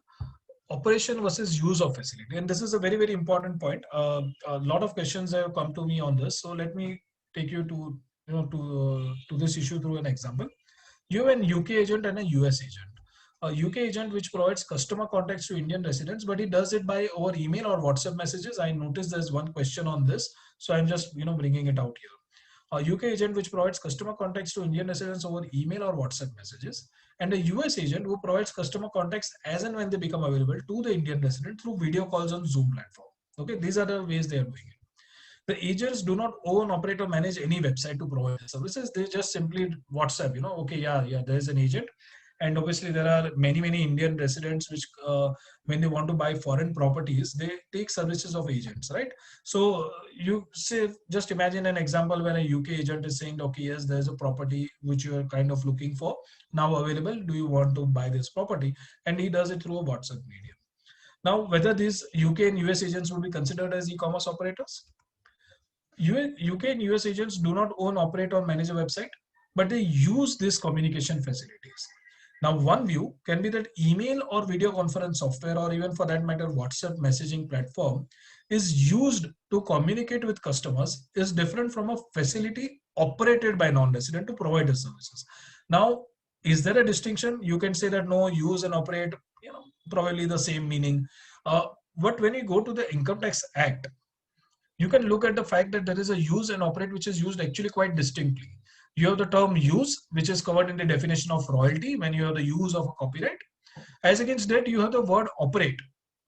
operation versus use of facility. And this is a very, very important point. A lot of questions have come to me on this. So let me take you to this issue through an example. You have an UK agent and a US agent. A UK agent which provides customer contacts to Indian residents, but he does it by over email or WhatsApp messages. I noticed there's one question on this, so I'm just bringing it out here. A UK agent which provides customer contacts to Indian residents over email or WhatsApp messages, and a US agent who provides customer contacts as and when they become available to the Indian resident through video calls on Zoom platform. Okay, these are the ways they are doing it. The agents do not own, operate, or manage any website to provide the services. They just simply WhatsApp, okay, yeah, there is an agent. And obviously there are many Indian residents which when they want to buy foreign properties, they take services of agents, right? So you say, just imagine an example where a UK agent is saying, okay, yes, there's a property which you are kind of looking for now available. Do you want to buy this property? And he does it through a WhatsApp medium. Now, whether these UK and US agents would be considered as e-commerce operators? UK and US agents do not own, operate, or manage a website, but they use these communication facilities. Now, one view can be that email or video conference software, or even for that matter, WhatsApp messaging platform, is used to communicate with customers is different from a facility operated by non-resident to provide the services. Now, is there a distinction? You can say that no, use and operate, probably the same meaning. But when you go to the Income Tax Act, you can look at the fact that there is a use and operate which is used actually quite distinctly. You have the term use, which is covered in the definition of royalty when you have the use of a copyright. As against that, you have the word operate,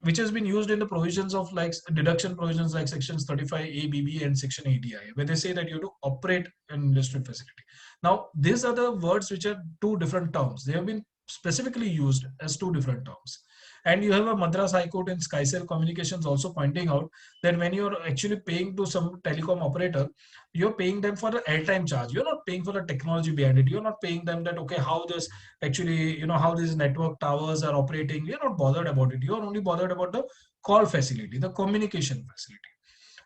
which has been used in the provisions of like deduction provisions like sections 35A, BB and section 80I, where they say that you have to operate an industrial facility. Now, these are the words which are two different terms. They have been specifically used as two different terms. And you have a Madras High Court in Skycell Communications also pointing out that when you're actually paying to some telecom operator, you're paying them for the airtime charge. You're not paying for the technology behind it. You're not paying them that, okay, how this actually, how these network towers are operating. You're not bothered about it. You're only bothered about the call facility, the communication facility.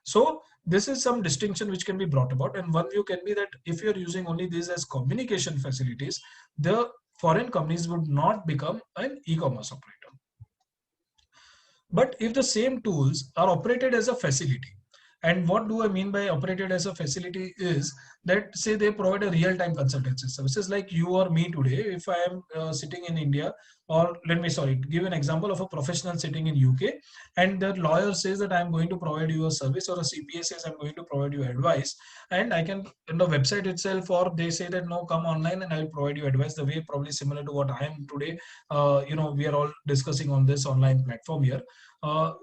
So this is some distinction which can be brought about. And one view can be that if you're using only these as communication facilities, the foreign companies would not become an e-commerce operator. But if the same tools are operated as a facility, and what do I mean by operated as a facility is that, say, they provide a real-time consultancy services like you or me today. If I am sitting in India, or give an example of a professional sitting in UK, and the lawyer says that I'm going to provide you a service, or a CPA says I'm going to provide you advice, and I can, in the website itself, or they say that no, come online and I'll provide you advice, the way probably similar to what I am today. We are all discussing on this online platform here.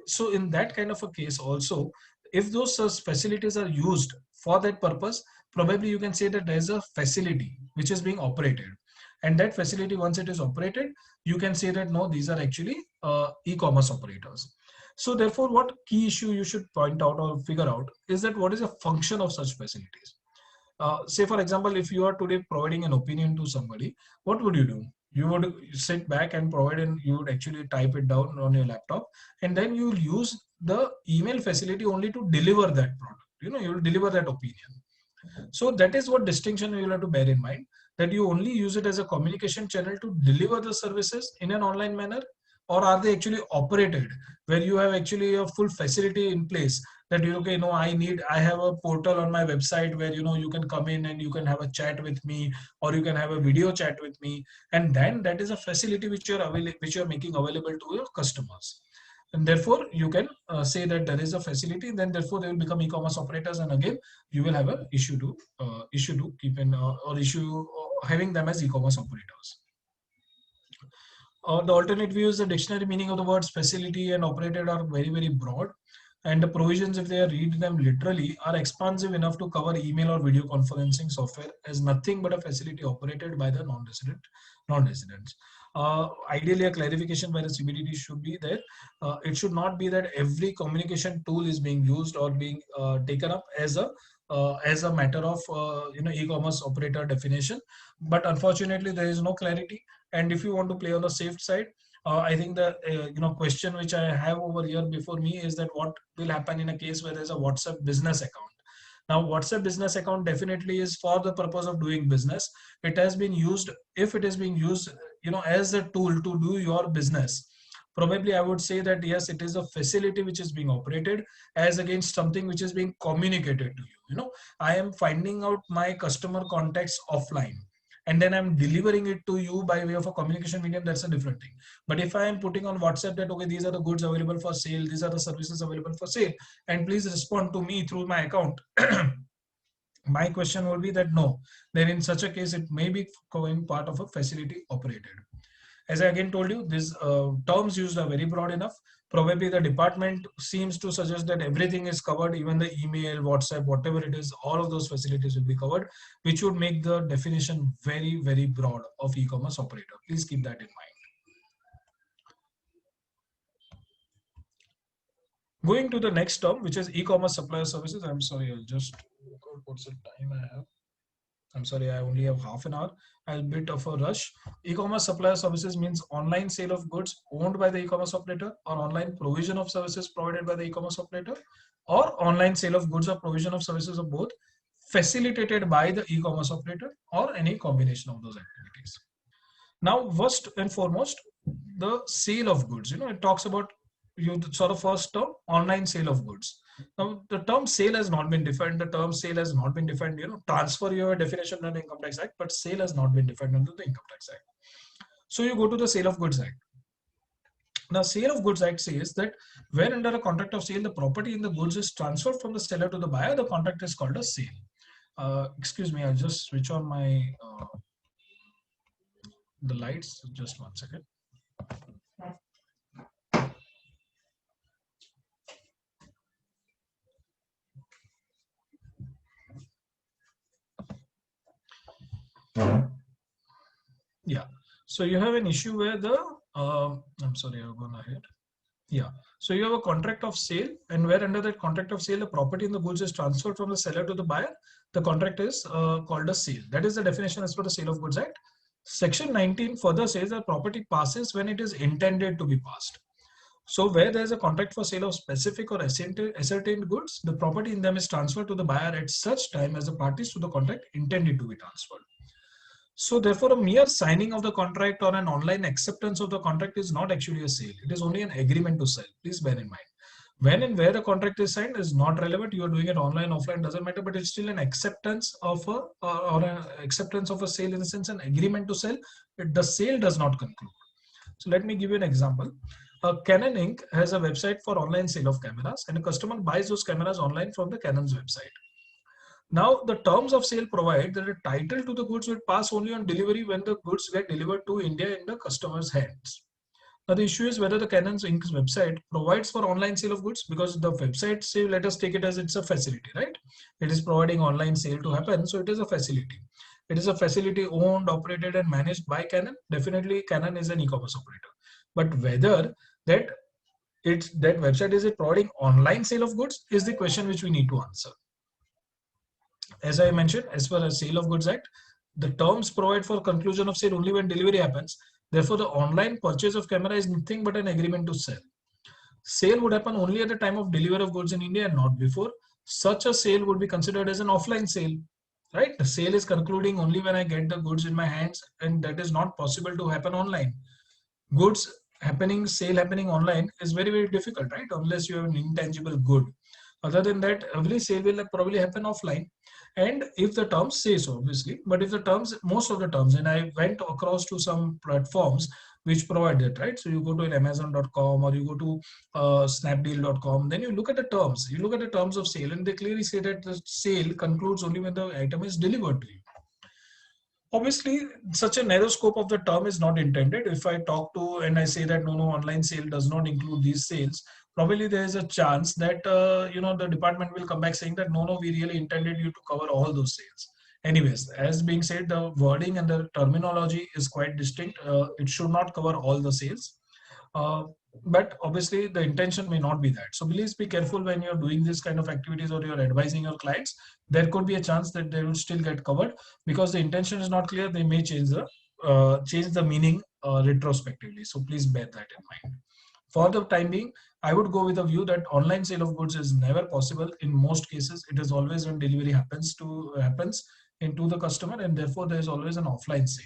So in that kind of a case also, if those such facilities are used for that purpose, probably you can say that there is a facility which is being operated. And that facility, once it is operated, you can say that no, these are actually e-commerce operators. So therefore, what key issue you should point out or figure out is that what is the function of such facilities? Say, for example, if you are today providing an opinion to somebody, what would you do? You would sit back and provide, and you would actually type it down on your laptop, and then you will use the email facility only to deliver that product. You will deliver that opinion. So that is what distinction you will have to bear in mind, that you only use it as a communication channel to deliver the services in an online manner, or are they actually operated where you have actually a full facility in place that I have a portal on my website where you can come in and you can have a chat with me, or you can have a video chat with me, and then that is a facility which you're making available to your customers. And therefore you can say that there is a facility, then therefore they will become e-commerce operators, and again you will have an issue to keep in or issue having them as e-commerce operators. The alternate view is the dictionary meaning of the words facility and operated are very, very broad, and the provisions, if they read them literally, are expansive enough to cover email or video conferencing software as nothing but a facility operated by the non-residents. Ideally, a clarification by the CBDT should be there. It should not be that every communication tool is being used or being taken up as a matter of e-commerce operator definition. But unfortunately, there is no clarity. And if you want to play on the safe side, I think the question which I have over here before me is that what will happen in a case where there's a WhatsApp business account. Now, WhatsApp business account definitely is for the purpose of doing business. It has been used, if it is being used, as a tool to do your business. Probably I would say that yes, it is a facility which is being operated as against something which is being communicated to you. I am finding out my customer contacts offline, and then I'm delivering it to you by way of a communication medium. That's a different thing. But if I am putting on WhatsApp that, okay, these are the goods available for sale, these are the services available for sale, and please respond to me through my account. My question will be that no, then in such a case, it may be going part of a facility operated. As I again told you, these terms used are very broad enough. Probably the department seems to suggest that everything is covered, even the email, WhatsApp, whatever it is, all of those facilities will be covered, which would make the definition very, very broad of e-commerce operator. Please keep that in mind. Going to the next term, which is e-commerce supplier services. I'm sorry, I'll just look out what's the time I have. I'm sorry, I only have half an hour. I'll bit of a rush. E-commerce supplier services means online sale of goods owned by the e-commerce operator, or online provision of services provided by the e-commerce operator, or online sale of goods or provision of services of both facilitated by the e-commerce operator, or any combination of those activities. Now, first and foremost, the sale of goods. It talks about first term, online sale of goods. Now, the term sale has not been defined. The term sale has not been defined. Transfer, you have a definition under the Income Tax Act, but sale has not been defined under the Income Tax Act. So you go to the Sale of Goods Act. Now, Sale of Goods Act says that when under a contract of sale, the property in the goods is transferred from the seller to the buyer, the contract is called a sale. Excuse me, I'll just switch on my the lights. Just 1 second. Yeah, so you have an issue where the I'm sorry, I've gone ahead. Yeah. So you have a contract of sale, and where under that contract of sale, the property and the goods is transferred from the seller to the buyer, the contract is called a sale. That is the definition as per the Sale of Goods Act. Section 19 further says that property passes when it is intended to be passed. So where there is a contract for sale of specific or ascertained goods, the property in them is transferred to the buyer at such time as the parties to the contract intended to be transferred. So therefore, a mere signing of the contract or an online acceptance of the contract is not actually a sale. It is only an agreement to sell. Please bear in mind. When and where the contract is signed is not relevant. You are doing it online, offline, doesn't matter, but it's still an acceptance of a or an acceptance of a sale, in the sense an agreement to sell. The sale does not conclude. So let me give you an example. Canon Inc. has a website for online sale of cameras, and a customer buys those cameras online from the Canon's website. Now, the terms of sale provide that the title to the goods will pass only on delivery when the goods get delivered to India in the customer's hands. Now, the issue is whether the Canon's Inc.'s website provides for online sale of goods, because the website, say, let us take it as it's a facility, right? It is providing online sale to happen, so it is a facility. It is a facility owned, operated, and managed by Canon. Definitely, Canon is an e-commerce operator. But whether that website is it providing online sale of goods is the question which we need to answer. As I mentioned, as per the Sale of Goods Act, the terms provide for conclusion of sale only when delivery happens. Therefore, the online purchase of camera is nothing but an agreement to sell. Sale would happen only at the time of delivery of goods in India and not before. Such a sale would be considered as an offline sale, right? The sale is concluding only when I get the goods in my hands, and that is not possible to happen online. Sale happening online is very, very difficult, right? Unless you have an intangible good. Other than that, every sale will probably happen offline. And if the terms say so, obviously, but if the terms, most of the terms, and I went across to some platforms which provide that, right? So you go to Amazon.com or you go to Snapdeal.com, then you look at the terms. You look at the terms of sale, and they clearly say that the sale concludes only when the item is delivered to you. Obviously, such a narrow scope of the term is not intended. If I talk to and I say that no, online sale does not include these sales, probably there is a chance that the department will come back saying that no, we really intended you to cover all those sales. Anyways, as being said, the wording and the terminology is quite distinct. It should not cover all the sales. But obviously the intention may not be that. So please be careful when you're doing this kind of activities or you're advising your clients. There could be a chance that they will still get covered, because the intention is not clear. They may change the meaning retrospectively. So please bear that in mind. For the time being, I would go with a view that online sale of goods is never possible. In most cases, it is always when delivery happens into the customer, and therefore there is always an offline sale.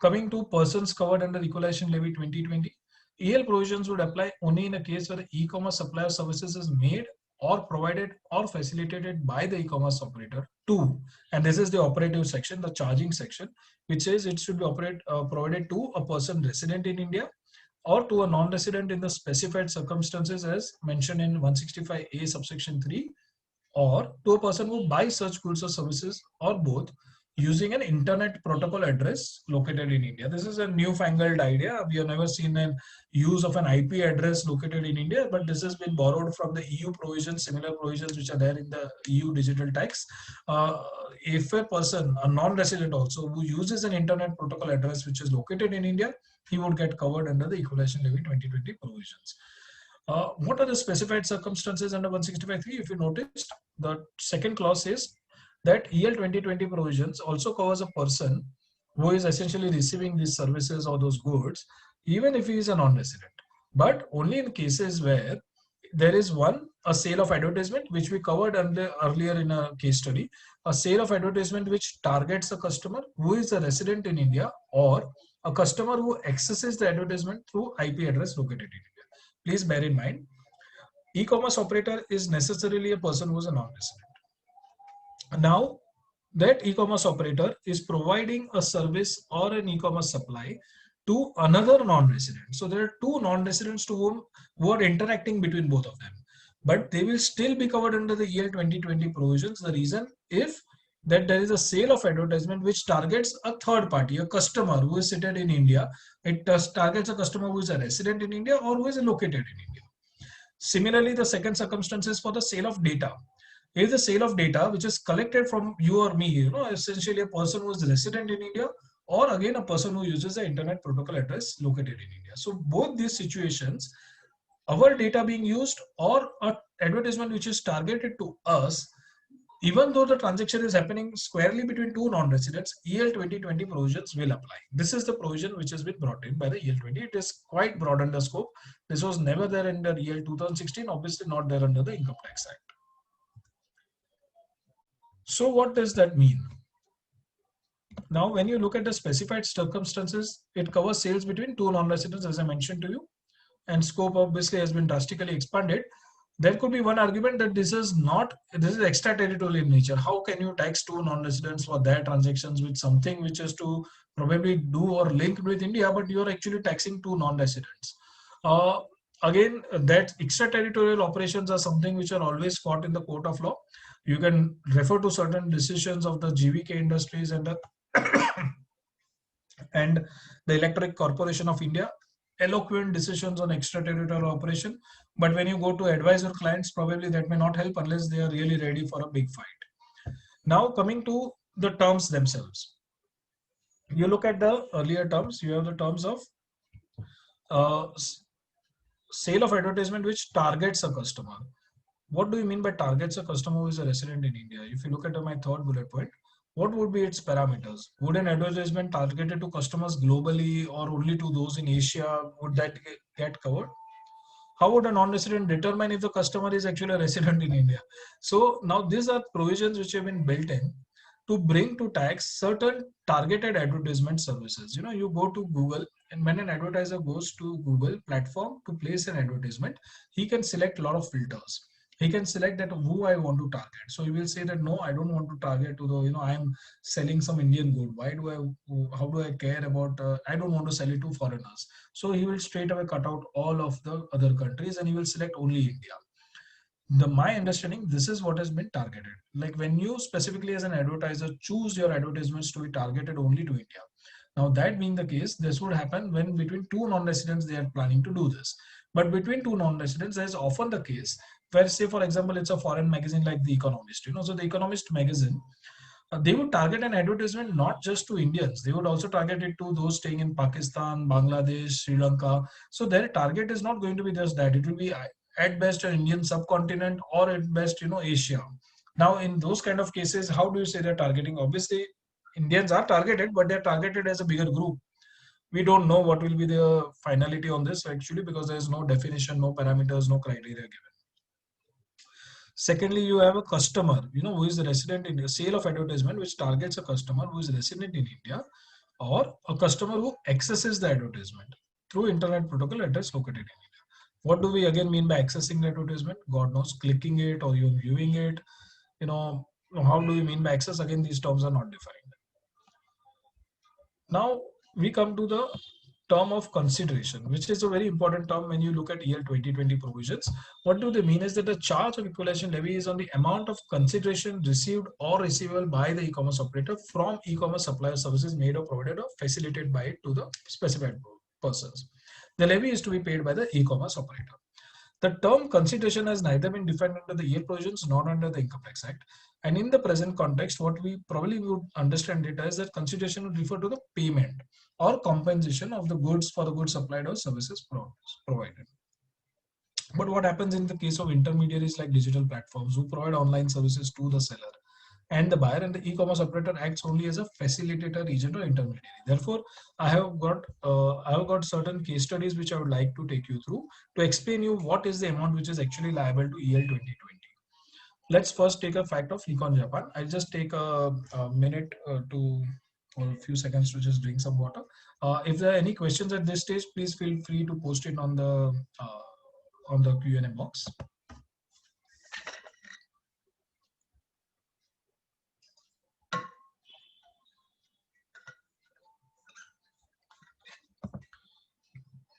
Coming to persons covered under Equalization Levy 2020, EL provisions would apply only in a case where the e-commerce supplier services is made or provided or facilitated by the e-commerce operator to, and this is the operative section, the charging section, which says it should be provided to a person resident in India or to a non-resident in the specified circumstances as mentioned in 165A subsection 3, or to a person who buys such goods or services or both using an internet protocol address located in India. This is a newfangled idea. We have never seen an use of an IP address located in India, but this has been borrowed from the EU provisions, similar provisions which are there in the EU digital tax. If a person, a non-resident also, who uses an internet protocol address which is located in India, he would get covered under the Equalization Levy 2020 provisions. What are the specified circumstances under 165.3? If you noticed, the second clause says that EL 2020 provisions also covers a person who is essentially receiving these services or those goods, even if he is a non-resident, but only in cases where there is a sale of advertisement, which we covered earlier in a case study, a sale of advertisement which targets a customer who is a resident in India, or a customer who accesses the advertisement through IP address located in India. Please bear in mind, e-commerce operator is necessarily a person who is a non-resident. Now, that e-commerce operator is providing a service or an e-commerce supply to another non-resident. So there are two non-residents who are interacting between both of them, but they will still be covered under the EL 2020 provisions. The reason, if that there is a sale of advertisement which targets a third party, a customer who is seated in India, it targets a customer who is a resident in India or who is located in India. Similarly, the second circumstance is for the sale of data. If the sale of data which is collected from you or me, essentially a person who is resident in India or again a person who uses the internet protocol address located in India. So both these situations, our data being used or a advertisement which is targeted to us, even though the transaction is happening squarely between two non-residents, EL 2020 provisions will apply. This is the provision which has been brought in by the EL 20. It is quite broad under scope. This was never there under EL 2016, obviously not there under the Income Tax Act. So what does that mean? Now, when you look at the specified circumstances, it covers sales between two non-residents, as I mentioned to you, and scope obviously has been drastically expanded. There could be one argument that this is extraterritorial in nature. How can you tax two non-residents for their transactions with something which is to probably do or linked with India, but you're actually taxing two non-residents? Again, that extraterritorial operations are something which are always fought in the court of law. You can refer to certain decisions of the GVK Industries and and the Electric Corporation of India, eloquent decisions on extraterritorial operation. But when you go to advise your clients, probably that may not help unless they are really ready for a big fight. Now coming to the terms themselves. You look at the earlier terms, you have the terms of sale of advertisement which targets a customer. What do you mean by targets a customer who is a resident in India? If you look at my third bullet point, what would be its parameters? Would an advertisement targeted to customers globally or only to those in Asia, would that get covered? How would a non-resident determine if the customer is actually a resident in India? So now these are provisions which have been built in to bring to tax certain targeted advertisement services. You know, you go to Google, and when an advertiser goes to Google platform to place an advertisement, he can select a lot of filters. He can select that who I want to target. So he will say that, no, I don't want to target to the, I am selling some Indian good. How do I care about, I don't want to sell it to foreigners. So he will straight away cut out all of the other countries and he will select only India. My understanding, this is what has been targeted. Like when you specifically as an advertiser choose your advertisements to be targeted only to India. Now that being the case, this would happen when between two non-residents they are planning to do this. But between two non-residents, there is often the case where, say for example, it's a foreign magazine like The Economist. So The Economist magazine, they would target an advertisement not just to Indians. They would also target it to those staying in Pakistan, Bangladesh, Sri Lanka. So their target is not going to be just that. It will be at best an Indian subcontinent or at best, Asia. Now in those kind of cases, how do you say they're targeting? Obviously, Indians are targeted, but they're targeted as a bigger group. We don't know what will be the finality on this actually, because there is no definition, no parameters, no criteria given. Secondly, you have a customer, who is a resident in a sale of advertisement, which targets a customer who is resident in India, or a customer who accesses the advertisement through internet protocol address located in India. What do we again mean by accessing the advertisement? God knows, clicking it or you're viewing it. How do we mean by access? Again, these terms are not defined. Now we come to the term of consideration, which is a very important term when you look at EL 2020 provisions. What do they mean is that the charge of equalization levy is on the amount of consideration received or receivable by the e-commerce operator from e-commerce supplier services made or provided or facilitated by it to the specified persons. The levy is to be paid by the e-commerce operator. The term consideration has neither been defined under the EL provisions nor under the Income Tax Act. And in the present context, what we probably would understand it as that consideration would refer to the payment or compensation of the goods for the goods supplied or services provided. But what happens in the case of intermediaries like digital platforms who provide online services to the seller and the buyer, and the e-commerce operator acts only as a facilitator, agent, or intermediary. Therefore, I have got certain case studies which I would like to take you through to explain you what is the amount which is actually liable to EL 2020. Let's first take a fact of Nikon Japan. I'll just take a minute or a few seconds to just drink some water. If there are any questions at this stage, please feel free to post it on the Q&A box.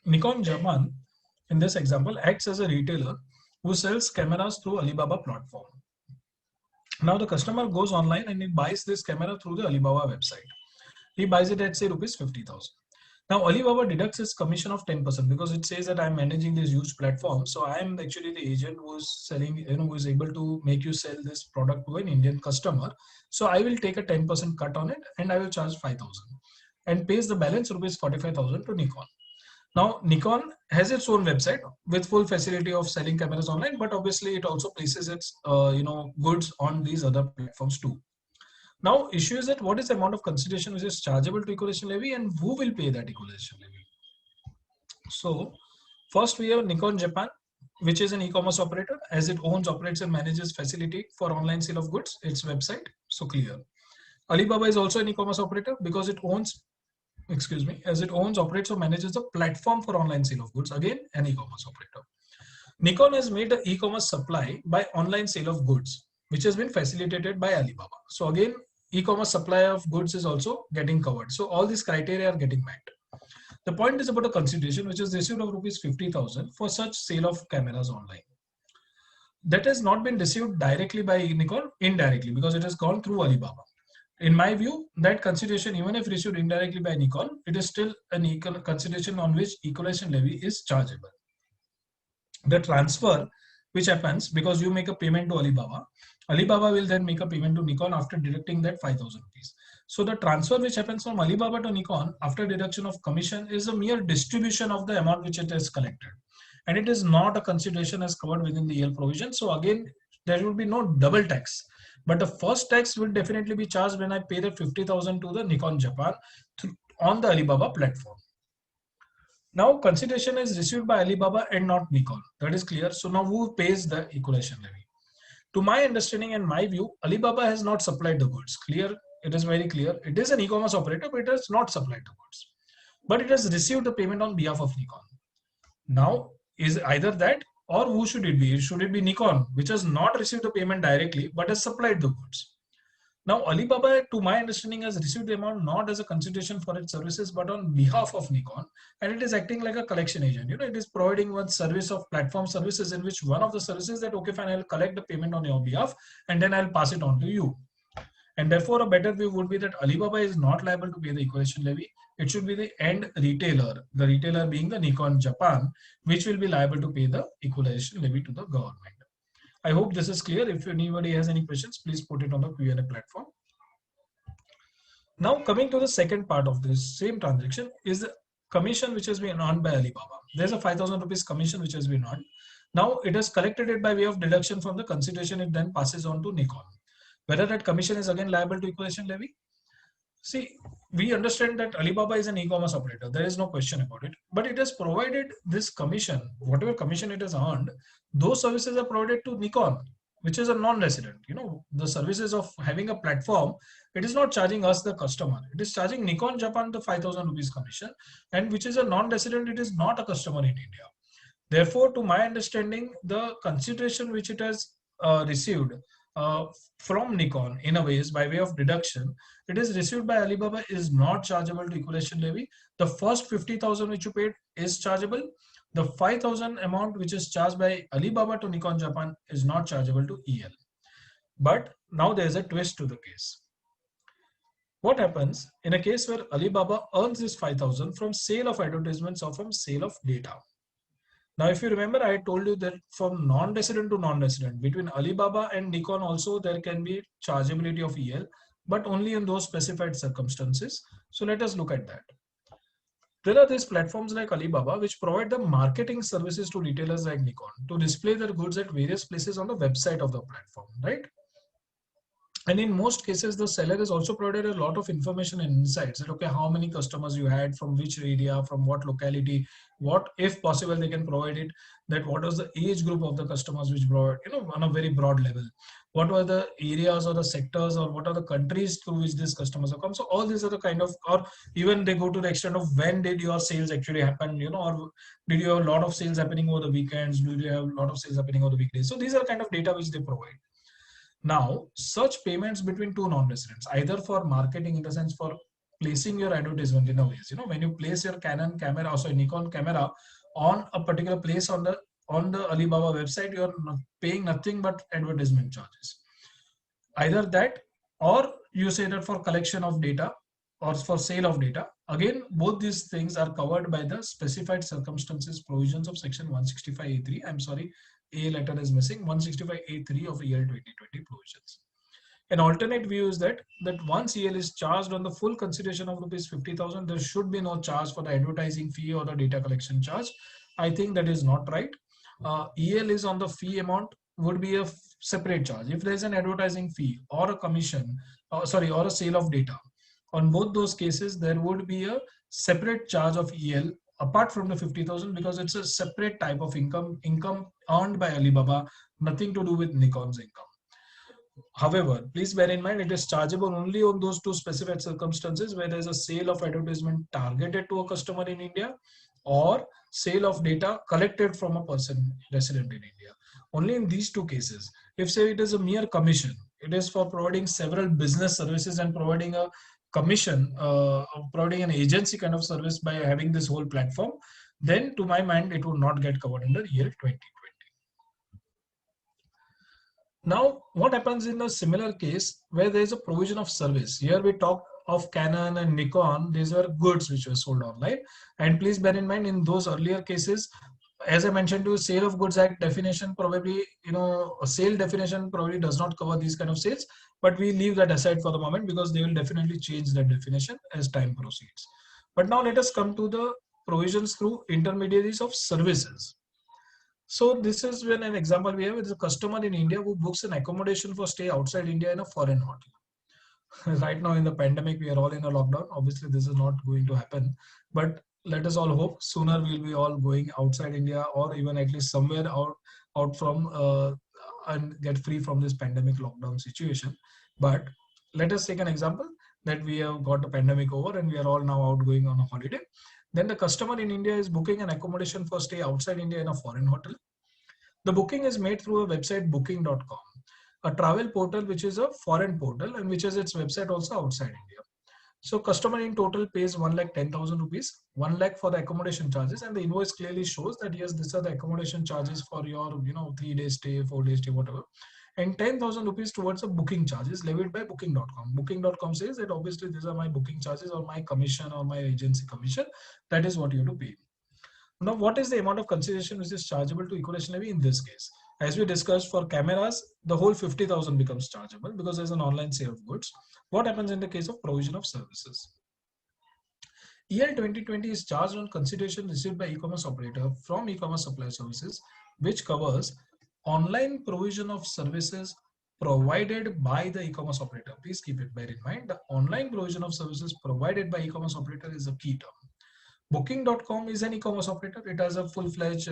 Nikon Japan, in this example, acts as a retailer who sells cameras through Alibaba platform. Now the customer goes online and he buys this camera through the Alibaba website. He buys it at say rupees 50,000. Now Alibaba deducts its commission of 10% because it says that I'm managing this huge platform. So I am actually the agent who is selling, who is able to make you sell this product to an Indian customer. So I will take a 10% cut on it and I will charge 5,000. and pays the balance rupees 45,000 to Nikon. Now, Nikon has its own website with full facility of selling cameras online, but obviously it also places its goods on these other platforms too. Now, issue is that what is the amount of consideration which is chargeable to equalization levy and who will pay that equalization levy? So, first we have Nikon Japan, which is an e-commerce operator, as it owns, operates and manages facility for online sale of goods, its website, so clear. Alibaba is also an e-commerce operator because it owns, as it owns, operates or manages the platform for online sale of goods, again an e-commerce operator. Nikon has made the e-commerce supply by online sale of goods, which has been facilitated by Alibaba. So again, e-commerce supply of goods is also getting covered. So all these criteria are getting met. The point is about a consideration which is received of rupees 50,000 for such sale of cameras online. That has not been received directly by Nikon, indirectly, because it has gone through Alibaba. In my view, that consideration, even if received indirectly by Nikon, it is still an consideration on which equalization levy is chargeable. The transfer which happens because you make a payment to Alibaba, Alibaba will then make a payment to Nikon after deducting that 5,000 rupees. So the transfer which happens from Alibaba to Nikon after deduction of commission is a mere distribution of the amount which it has collected. And it is not a consideration as covered within the EL provision. So again, there will be no double tax. But the first tax will definitely be charged when I pay the 50,000 to the Nikon Japan on the Alibaba platform. Now consideration is received by Alibaba and not Nikon. That is clear. So now who pays the equalization levy? To my understanding and my view, Alibaba has not supplied the goods. Clear? It is very clear. It is an e-commerce operator, but it has not supplied the goods. But it has received the payment on behalf of Nikon. Now, is either that or who should it be? Should it be Nikon, which has not received the payment directly, but has supplied the goods? Now, Alibaba, to my understanding, has received the amount not as a consideration for its services, but on behalf of Nikon. And it is acting like a collection agent. It is providing one service of platform services in which one of the services that, okay, fine, I'll collect the payment on your behalf and then I'll pass it on to you. And therefore, a better view would be that Alibaba is not liable to pay the equalization levy. It should be the end retailer, the retailer being the Nikon Japan, which will be liable to pay the equalization levy to the government. I hope this is clear. If anybody has any questions, please put it on the Q&A platform. Now coming to the second part of this same transaction is the commission which has been earned by Alibaba. There's a 5,000 rupees commission which has been earned. Now it has collected it by way of deduction from the consideration. It then passes on to Nikon. Whether that commission is again liable to equalization levy? See, we understand that Alibaba is an e-commerce operator. There is no question about it. But it has provided this commission, whatever commission it has earned, those services are provided to Nikon, which is a non-resident. The services of having a platform, it is not charging us, the customer. It is charging Nikon Japan the 5,000 rupees commission, and which is a non-resident, it is not a customer in India. Therefore, to my understanding, the consideration which it has received from Nikon in a way is by way of deduction. It is received by Alibaba is not chargeable to equalization levy. The first 50,000 which you paid is chargeable. The 5,000 amount which is charged by Alibaba to Nikon Japan is not chargeable to EL. But now there is a twist to the case. What happens in a case where Alibaba earns this 5,000 from sale of advertisements or from sale of data? Now, if you remember, I told you that from non-resident to non-resident, between Alibaba and Nikon also, there can be chargeability of EL, but only in those specified circumstances. So let us look at that. There are these platforms like Alibaba, which provide the marketing services to retailers like Nikon to display their goods at various places on the website of the platform, right? And in most cases, the seller has also provided a lot of information and insights that, okay, how many customers you had, from which area, from what locality, what, if possible, they can provide it, that what was the age group of the customers which brought, on a very broad level, what were the areas or the sectors or what are the countries through which these customers have come. So all these are the kind of, or even they go to the extent of when did your sales actually happen, or did you have a lot of sales happening over the weekends? Do you have a lot of sales happening over the weekdays? So these are kind of data which they provide. Now, such payments between two non-residents, either for marketing in the sense for placing your advertisement in a ways, when you place your Canon camera, also Nikon camera on a particular place on the Alibaba website, you're paying nothing but advertisement charges. Either that, or you say that for collection of data or for sale of data. Again, both these things are covered by the specified circumstances provisions of section 165A3. I'm sorry, A letter is missing, 165A3 of EL 2020 provisions. An alternate view is that once EL is charged on the full consideration of rupees 50,000, there should be no charge for the advertising fee or the data collection charge. I think that is not right. EL is on the fee amount would be a separate charge. If there is an advertising fee or a commission, or a sale of data, on both those cases, there would be a separate charge of EL apart from the 50,000 because it's a separate type of income earned by Alibaba, nothing to do with Nikon's income. However, please bear in mind it is chargeable only on those two specified circumstances where there is a sale of advertisement targeted to a customer in India or sale of data collected from a person resident in India. Only in these two cases. If say it is a mere commission, it is for providing several business services and providing a commission, providing an agency kind of service by having this whole platform, then to my mind it would not get covered under year 2020. Now, what happens in a similar case where there is a provision of service? Here we talk of Canon and Nikon. These were goods which were sold online. And please bear in mind, in those earlier cases, as I mentioned to you, Sale of Goods Act definition probably, a sale definition probably does not cover these kind of sales, but we leave that aside for the moment because they will definitely change that definition as time proceeds. But now let us come to the provisions through intermediaries of services. So this is when an example we have is a customer in India who books an accommodation for stay outside India in a foreign hotel. Right now in the pandemic, we are all in a lockdown. Obviously, this is not going to happen, but let us all hope sooner we'll be all going outside India or even at least somewhere out from and get free from this pandemic lockdown situation. But let us take an example that we have got the pandemic over and we are all now out going on a holiday. Then the customer in India is booking an accommodation for stay outside India in a foreign hotel. The booking is made through a website booking.com, a travel portal which is a foreign portal and which has its website also outside India. So customer in total pays 1,10,000 rupees, 1 lakh for the accommodation charges, and the invoice clearly shows that yes, these are the accommodation charges for your 3 days stay, 4 days stay, whatever. And 10,000 rupees towards the booking charges levied by booking.com. Booking.com says that obviously these are my booking charges or my commission or my agency commission. That is what you have to pay. Now, what is the amount of consideration which is chargeable to equalization levy in this case? As we discussed for cameras, the whole 50,000 becomes chargeable because there's an online sale of goods. What happens in the case of provision of services? EL 2020 is charged on consideration received by e-commerce operator from e-commerce supply services, which covers online provision of services provided by the e-commerce operator. Please keep it bear in mind. The online provision of services provided by e-commerce operator is a key term. Booking.com is an e-commerce operator. It has a full-fledged,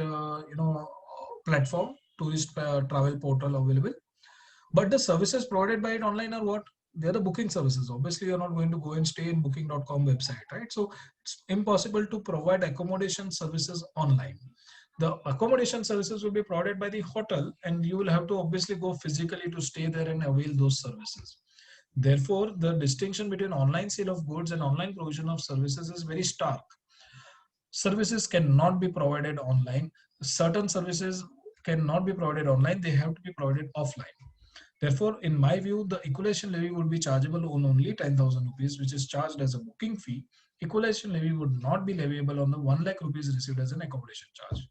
platform, tourist travel portal available. But the services provided by it online are what? They're the booking services. Obviously, you're not going to go and stay in Booking.com website, right? So it's impossible to provide accommodation services online. The accommodation services will be provided by the hotel, and you will have to obviously go physically to stay there and avail those services. Therefore, the distinction between online sale of goods and online provision of services is very stark. Services cannot be provided online. Certain services cannot be provided online. They have to be provided offline. Therefore, in my view, the equalization levy would be chargeable on only 10,000 rupees, which is charged as a booking fee. Equalization levy would not be leviable on the 1 lakh rupees received as an accommodation charge.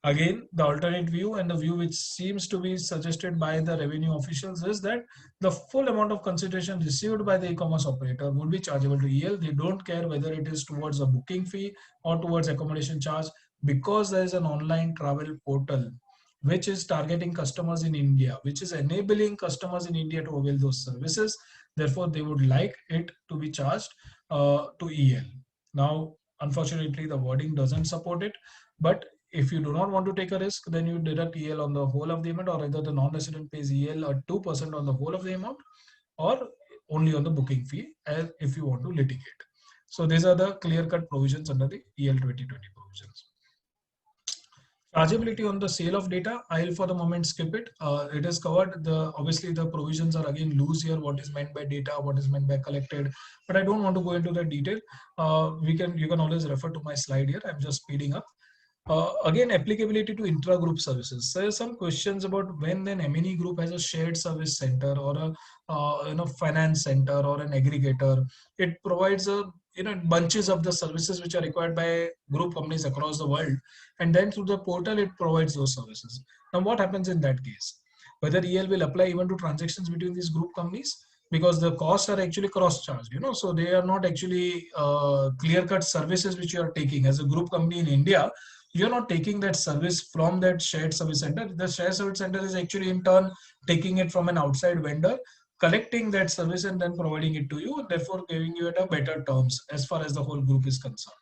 Again, the alternate view and the view which seems to be suggested by the revenue officials is that the full amount of consideration received by the e-commerce operator would be chargeable to EL. They don't care whether it is towards a booking fee or towards accommodation charge, because there is an online travel portal which is targeting customers in India, which is enabling customers in India to avail those services. Therefore, they would like it to be charged to EL. Now, unfortunately, the wording doesn't support it, but if you do not want to take a risk, then you deduct EL on the whole of the amount, or either the non-resident pays EL or 2% on the whole of the amount, or only on the booking fee, as if you want to litigate. So these are the clear-cut provisions under the EL 2020 provisions. Chargeability on the sale of data, I'll for the moment skip it. It is covered. Obviously the provisions are again loose here. What is meant by data, what is meant by collected, but I don't want to go into the detail. You can always refer to my slide here. I'm just speeding up. Again, applicability to intra-group services. There are some questions about when an M&E group has a shared service center or a finance center or an aggregator. It provides bunches of the services which are required by group companies across the world, and then through the portal it provides those services. Now, what happens in that case? whether EL will apply even to transactions between these group companies, because the costs are actually cross-charged, so they are not actually clear-cut services which you are taking. As a group company in India, you're not taking that service from that shared service center. The shared service center is actually in turn taking it from an outside vendor, collecting that service and then providing it to you, therefore giving you at a better terms as far as the whole group is concerned.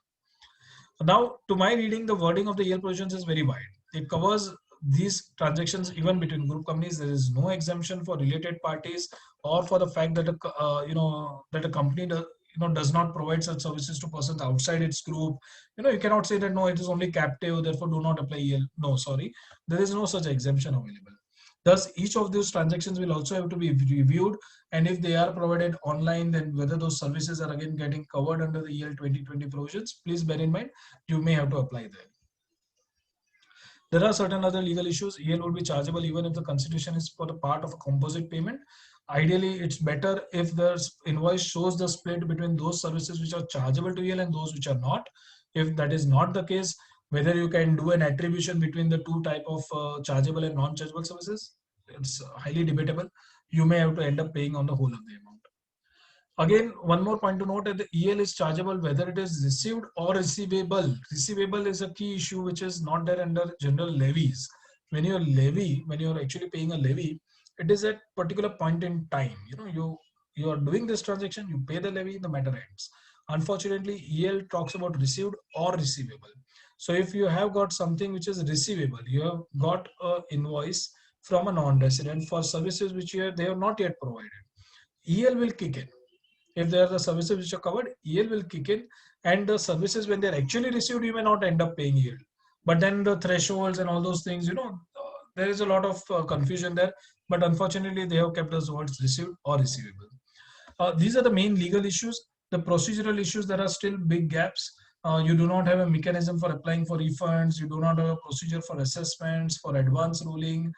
Now, to my reading, the wording of the EL provisions is very wide. It covers these transactions even between group companies. There is no exemption for related parties or for the fact that that a company does not provide such services to persons outside its group. You cannot say that no, it is only captive, therefore do not apply EL. No, sorry, there is no such exemption available. Thus, each of these transactions will also have to be reviewed, and if they are provided online, then whether those services are again getting covered under the EL 2020 provisions, please bear in mind, you may have to apply them. There are certain other legal issues. EL would be chargeable even if the constitution is for the part of a composite payment. Ideally, it's better if the invoice shows the split between those services which are chargeable to EL and those which are not. If that is not the case, whether you can do an attribution between the two type of chargeable and non-chargeable services, it's highly debatable. You may have to end up paying on the whole of the amount. Again, one more point to note that the EL is chargeable whether it is received or receivable. Receivable is a key issue which is not there under general levies. When you're actually paying a levy, it is at particular point in time. You are doing this transaction, you pay the levy, the matter ends. Unfortunately, EL talks about received or receivable. So if you have got something which is receivable, you have got an invoice from a non-resident for services which they have not yet provided, EL will kick in. If there are the services which are covered, EL will kick in, and the services when they're actually received, you may not end up paying EL. But then the thresholds and all those things, there is a lot of confusion there. But unfortunately, they have kept those words received or receivable. These are the main legal issues. The procedural issues, there are still big gaps. You do not have a mechanism for applying for refunds. You do not have a procedure for assessments, for advance ruling.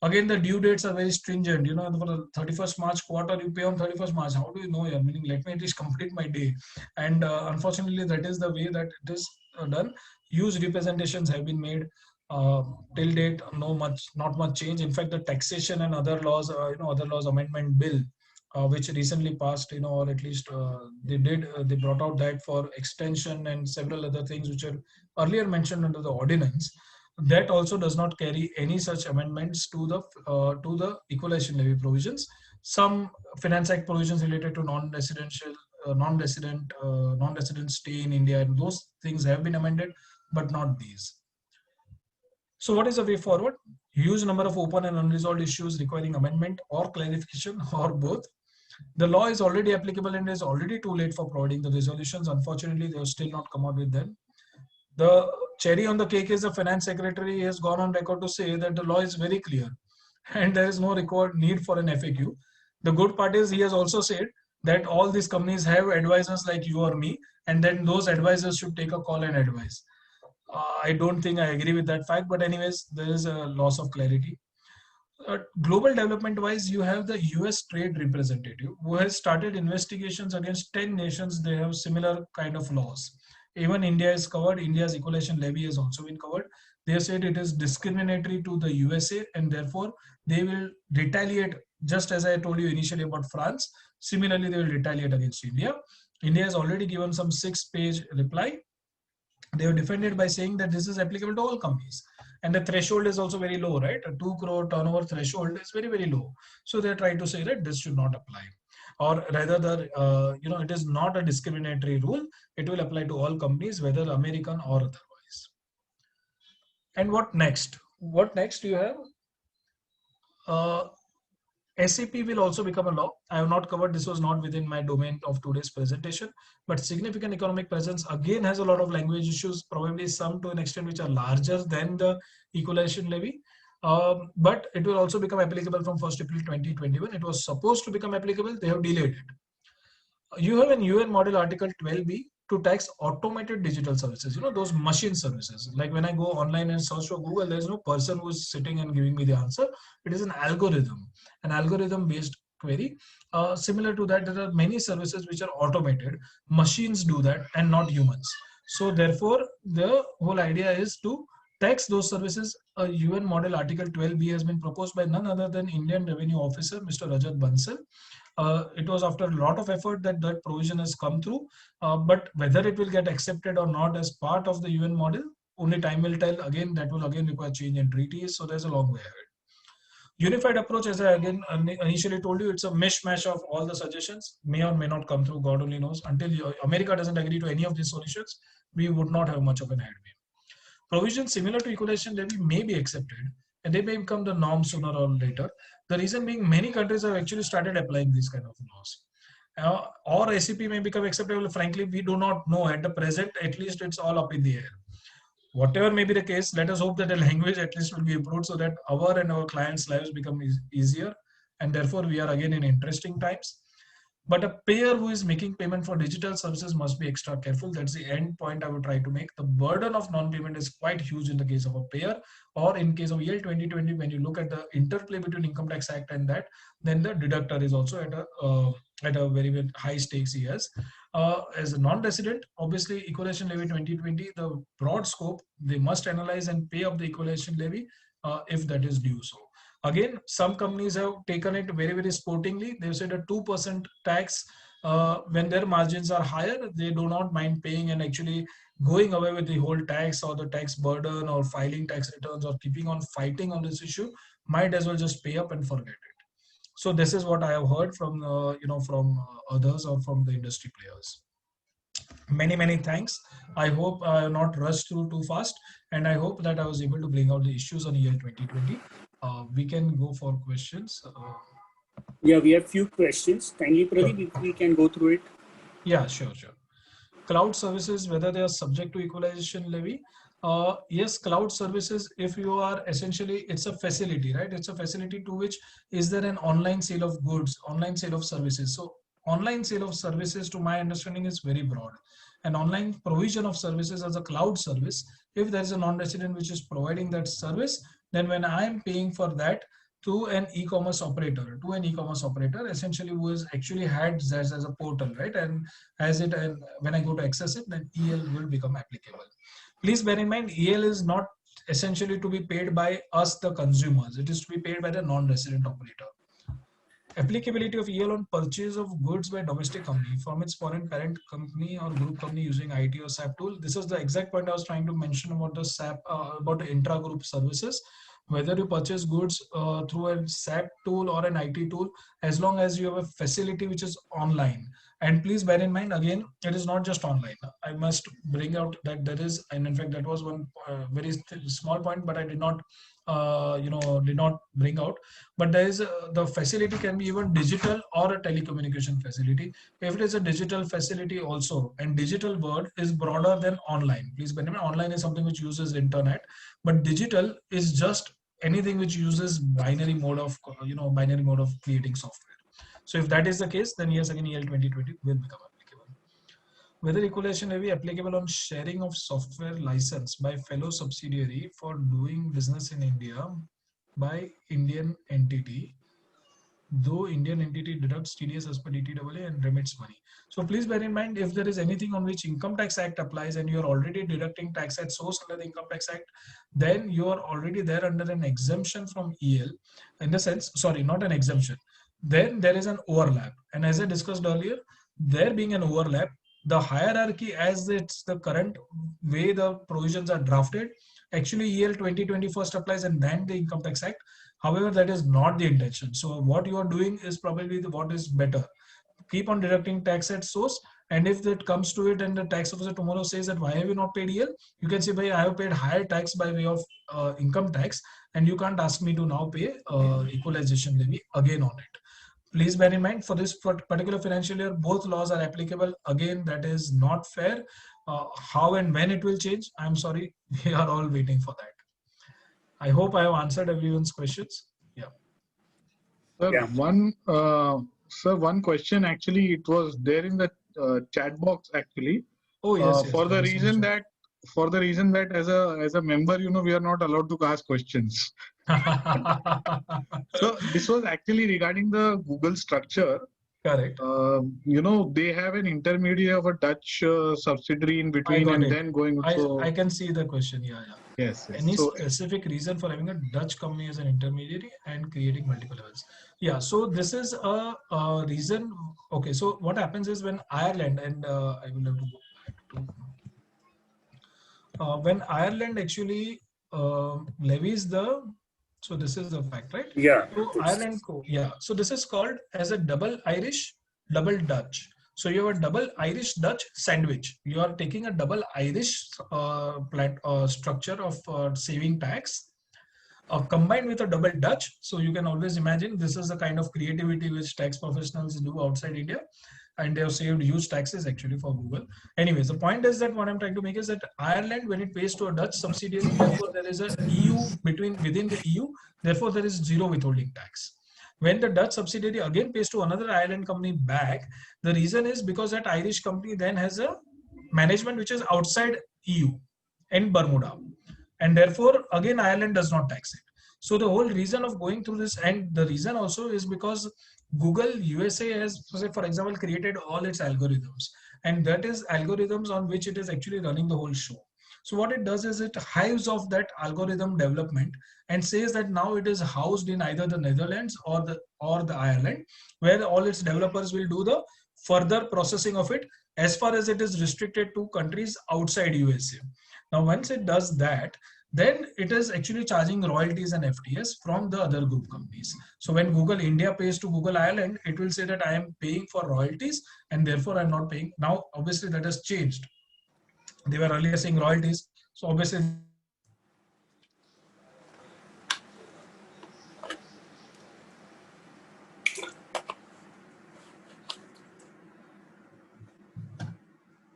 Again, the due dates are very stringent. For the 31st March quarter, you pay on 31st March. How do you know? Meaning, let me at least complete my day. And unfortunately, that is the way that it is done. Huge representations have been made. Till date, not much change. In fact, the taxation and other laws, other laws amendment bill, which recently passed, or at least they brought out that for extension and several other things which are earlier mentioned under the ordinance. That also does not carry any such amendments to the equalization levy provisions. Some Finance Act provisions related to non-resident stay in India, and those things have been amended, but not these. So what is the way forward? Huge number of open and unresolved issues requiring amendment or clarification or both. The law is already applicable and it is already too late for providing the resolutions. Unfortunately, they have still not come out with them. The cherry on the cake is the finance secretary has gone on record to say that the law is very clear and there is no need for an FAQ. The good part is he has also said that all these companies have advisors like you or me, and then those advisors should take a call and advise. I don't think I agree with that fact, but anyways, there is a loss of clarity. Global development wise, you have the US Trade Representative who has started investigations against 10 nations. They have similar kind of laws. Even India is covered. India's equalization levy has also been covered. They have said it is discriminatory to the USA and therefore they will retaliate, just as I told you initially about France. Similarly, they will retaliate against India. India has already given some 6-page reply. They have defended by saying that this is applicable to all companies. And the threshold is also very low, right? A 2 crore turnover threshold is very, very low. So they're trying to say that this should not apply. Or rather, it is not a discriminatory rule. It will apply to all companies, whether American or otherwise. And what next? What next do you have? SAP will also become a law. I have not covered, this was not within my domain of today's presentation, but significant economic presence again has a lot of language issues, probably some to an extent which are larger than the equalization levy. But it will also become applicable from 1st April 2021. It was supposed to become applicable, they have delayed it. You have an UN model article 12B to tax automated digital services, those machine services. Like when I go online and search for Google, there's no person who is sitting and giving me the answer. It is an algorithm based query. Similar to that, there are many services which are automated. Machines do that and not humans. So therefore, the whole idea is to tax those services, a UN model Article 12B has been proposed by none other than Indian Revenue Officer, Mr. Rajat Bansal. It was after a lot of effort that that provision has come through, but whether it will get accepted or not as part of the UN model, only time will tell. Again, that will again require change in treaties, so there's a long way ahead. Unified approach, as I again initially told you, it's a mishmash of all the suggestions, may or may not come through, God only knows. Until America doesn't agree to any of these solutions, we would not have much of an headway. Provisions similar to equalization levy may be accepted, and they may become the norm sooner or later. The reason being, many countries have actually started applying these kind of laws. Or SEP may become acceptable. Frankly, we do not know at the present. At least it's all up in the air. Whatever may be the case, let us hope that the language at least will be improved so that our and our clients' lives become easier, and therefore we are again in interesting times. But a payer who is making payment for digital services must be extra careful. That's the end point I would try to make. The burden of non-payment is quite huge in the case of a payer, or in case of EL 2020, when you look at the interplay between Income Tax Act and that, then the deductor is also at a very, very high stakes he has. As a non-resident, obviously equalization levy 2020, the broad scope, they must analyze and pay up the equalization levy if that is due so. Again, some companies have taken it very, very sportingly. They've said a 2% tax when their margins are higher, they do not mind paying and actually going away with the whole tax or the tax burden or filing tax returns or keeping on fighting on this issue. Might as well just pay up and forget it. So this is what I have heard from others or from the industry players. Many thanks. I hope I have not rushed through too fast, and I hope that I was able to bring out the issues on EL 2020. We can go for questions. Yeah, we have few questions. Kindly, Pradeep, if we can go through it. Yeah, sure. Cloud services, whether they are subject to equalization levy. Yes, cloud services, if you are essentially, it's a facility, right? It's a facility to which is there an online sale of goods, online sale of services. So online sale of services, to my understanding, is very broad. An online provision of services as a cloud service, if there is a non-resident which is providing that service, then when I am paying for that to an e-commerce operator, essentially who has actually had Zaz as a portal, right? And when I go to access it, then EL will become applicable. Please bear in mind, EL is not essentially to be paid by us, the consumers. It is to be paid by the non-resident operator. Applicability of EL on purchase of goods by domestic company from its foreign parent company or group company using IT or SAP tool. This is the exact point I was trying to mention about the SAP, about the intra-group services. Whether you purchase goods through a SAP tool or an IT tool, as long as you have a facility which is online. And please bear in mind, again, it is not just online. I must bring out that there is, and in fact, that was one very small point, but I did not bring out. But there is the facility can be even digital or a telecommunication facility. If it is a digital facility also, and digital word is broader than online. Please bear in mind, online is something which uses internet, but digital is just anything which uses binary mode of creating software. So if that is the case, then yes, again, EL 2020 will become applicable. Whether equalization levy applicable on sharing of software license by fellow subsidiary for doing business in India by Indian entity, though Indian entity deducts TDS as per DTAA and remits money. So please bear in mind, if there is anything on which Income Tax Act applies and you are already deducting tax at source under the Income Tax Act, then you are already there under an exemption from EL. In the sense, sorry, not an exemption. Then there is an overlap. And as I discussed earlier, there being an overlap, the hierarchy as it's the current way the provisions are drafted, actually EL 2020 first applies and then the Income Tax Act. However, that is not the intention. So what you are doing is probably what is better. Keep on deducting tax at source. And if that comes to it and the tax officer tomorrow says that why have you not paid EL? You can say, I have paid higher tax by way of income tax, and you can't ask me to now pay equalization levy again on it. Please bear in mind, for this particular financial year, both laws are applicable. Again, that is not fair. How and when it will change, I'm sorry, we are all waiting for that. I hope I have answered everyone's questions. Yeah. Sir, Yeah. One question, actually, it was there in the chat box, actually. Oh, yes. For the reason that as a member, we are not allowed to ask questions. So this was actually regarding the Google structure. Correct. They have an intermediary of a Dutch subsidiary in I between, got and it. then going. I can see the question. Yeah. Yes. Any So specific reason for having a Dutch company as an intermediary and creating multiple levels? Yeah, so this is a reason. Okay, so what happens is when Ireland, and I will have to go back to when Ireland actually levies the, so this is the fact, right? Yeah. So Ireland, so this is called as a double Irish, double Dutch. So you have a double Irish Dutch sandwich. You are taking a double Irish structure of saving tax combined with a double Dutch. So you can always imagine this is the kind of creativity which tax professionals do outside India. And they have saved huge taxes actually for Google. Anyways, the point is that what I'm trying to make is that Ireland, when it pays to a Dutch subsidiary, therefore there is a EU within the EU, therefore there is zero withholding tax. When the Dutch subsidiary again pays to another Ireland company back, the reason is because that Irish company then has a management which is outside EU in Bermuda. And therefore, again, Ireland does not tax it. So the whole reason of going through this, and the reason also is because Google USA has, for example, created all its algorithms, and that is algorithms on which it is actually running the whole show. So what it does is it hives off that algorithm development and says that now it is housed in either the Netherlands or the Ireland, where all its developers will do the further processing of it as far as it is restricted to countries outside USA. Now, once it does that, then it is actually charging royalties and FTS from the other group companies. So when Google India pays to Google Ireland, it will say that I am paying for royalties and therefore I'm not paying. Now, obviously that has changed. They were earlier saying royalties. So obviously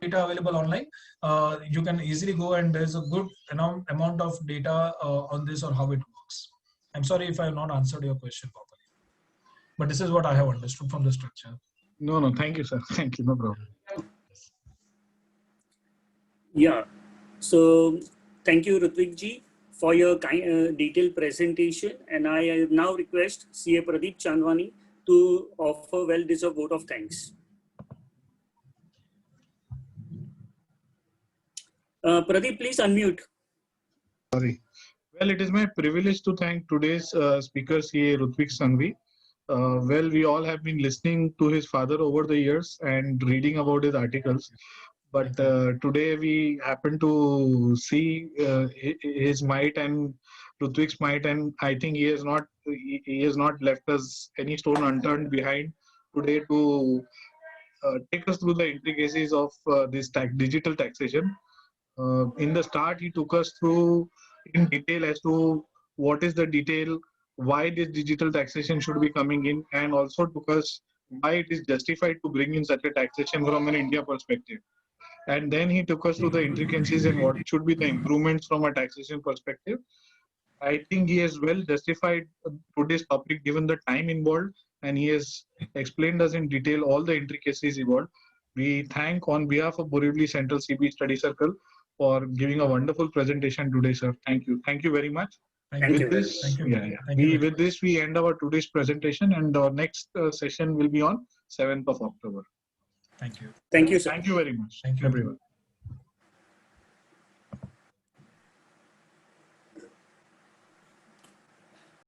data available online, you can easily go and there's a good amount of data on this or how it works. I'm sorry if I have not answered your question properly, but this is what I have understood from the structure. No, thank you, sir. Thank you, no problem. Yeah. So thank you, Rutvik ji, for your detailed presentation. And I now request CA Pradeep Chandwani to offer well-deserved vote of thanks. Pradeep, please unmute. Sorry. Well, it is my privilege to thank today's speaker, CA Rutvik Sanghvi. Well, we all have been listening to his father over the years and reading about his articles. But today we happen to see his might and Rutvik's might, and I think he has not left us any stone unturned behind today to take us through the intricacies of this digital taxation. In the start, he took us through in detail as to what is the detail, why this digital taxation should be coming in, and also took us why it is justified to bring in such a taxation from an India perspective. And then he took us through the intricacies and what should be the improvements from a taxation perspective. I think he has well justified today's topic given the time involved, and he has explained us in detail all the intricacies involved. We thank on behalf of Borivali Central CB Study Circle for giving a wonderful presentation today, sir. Thank you. Thank you very much. Thank you. With this, we end our today's presentation, and our next session will be on 7th of October. Thank you. Thank you, sir. Thank you very much, Thank you. everyone.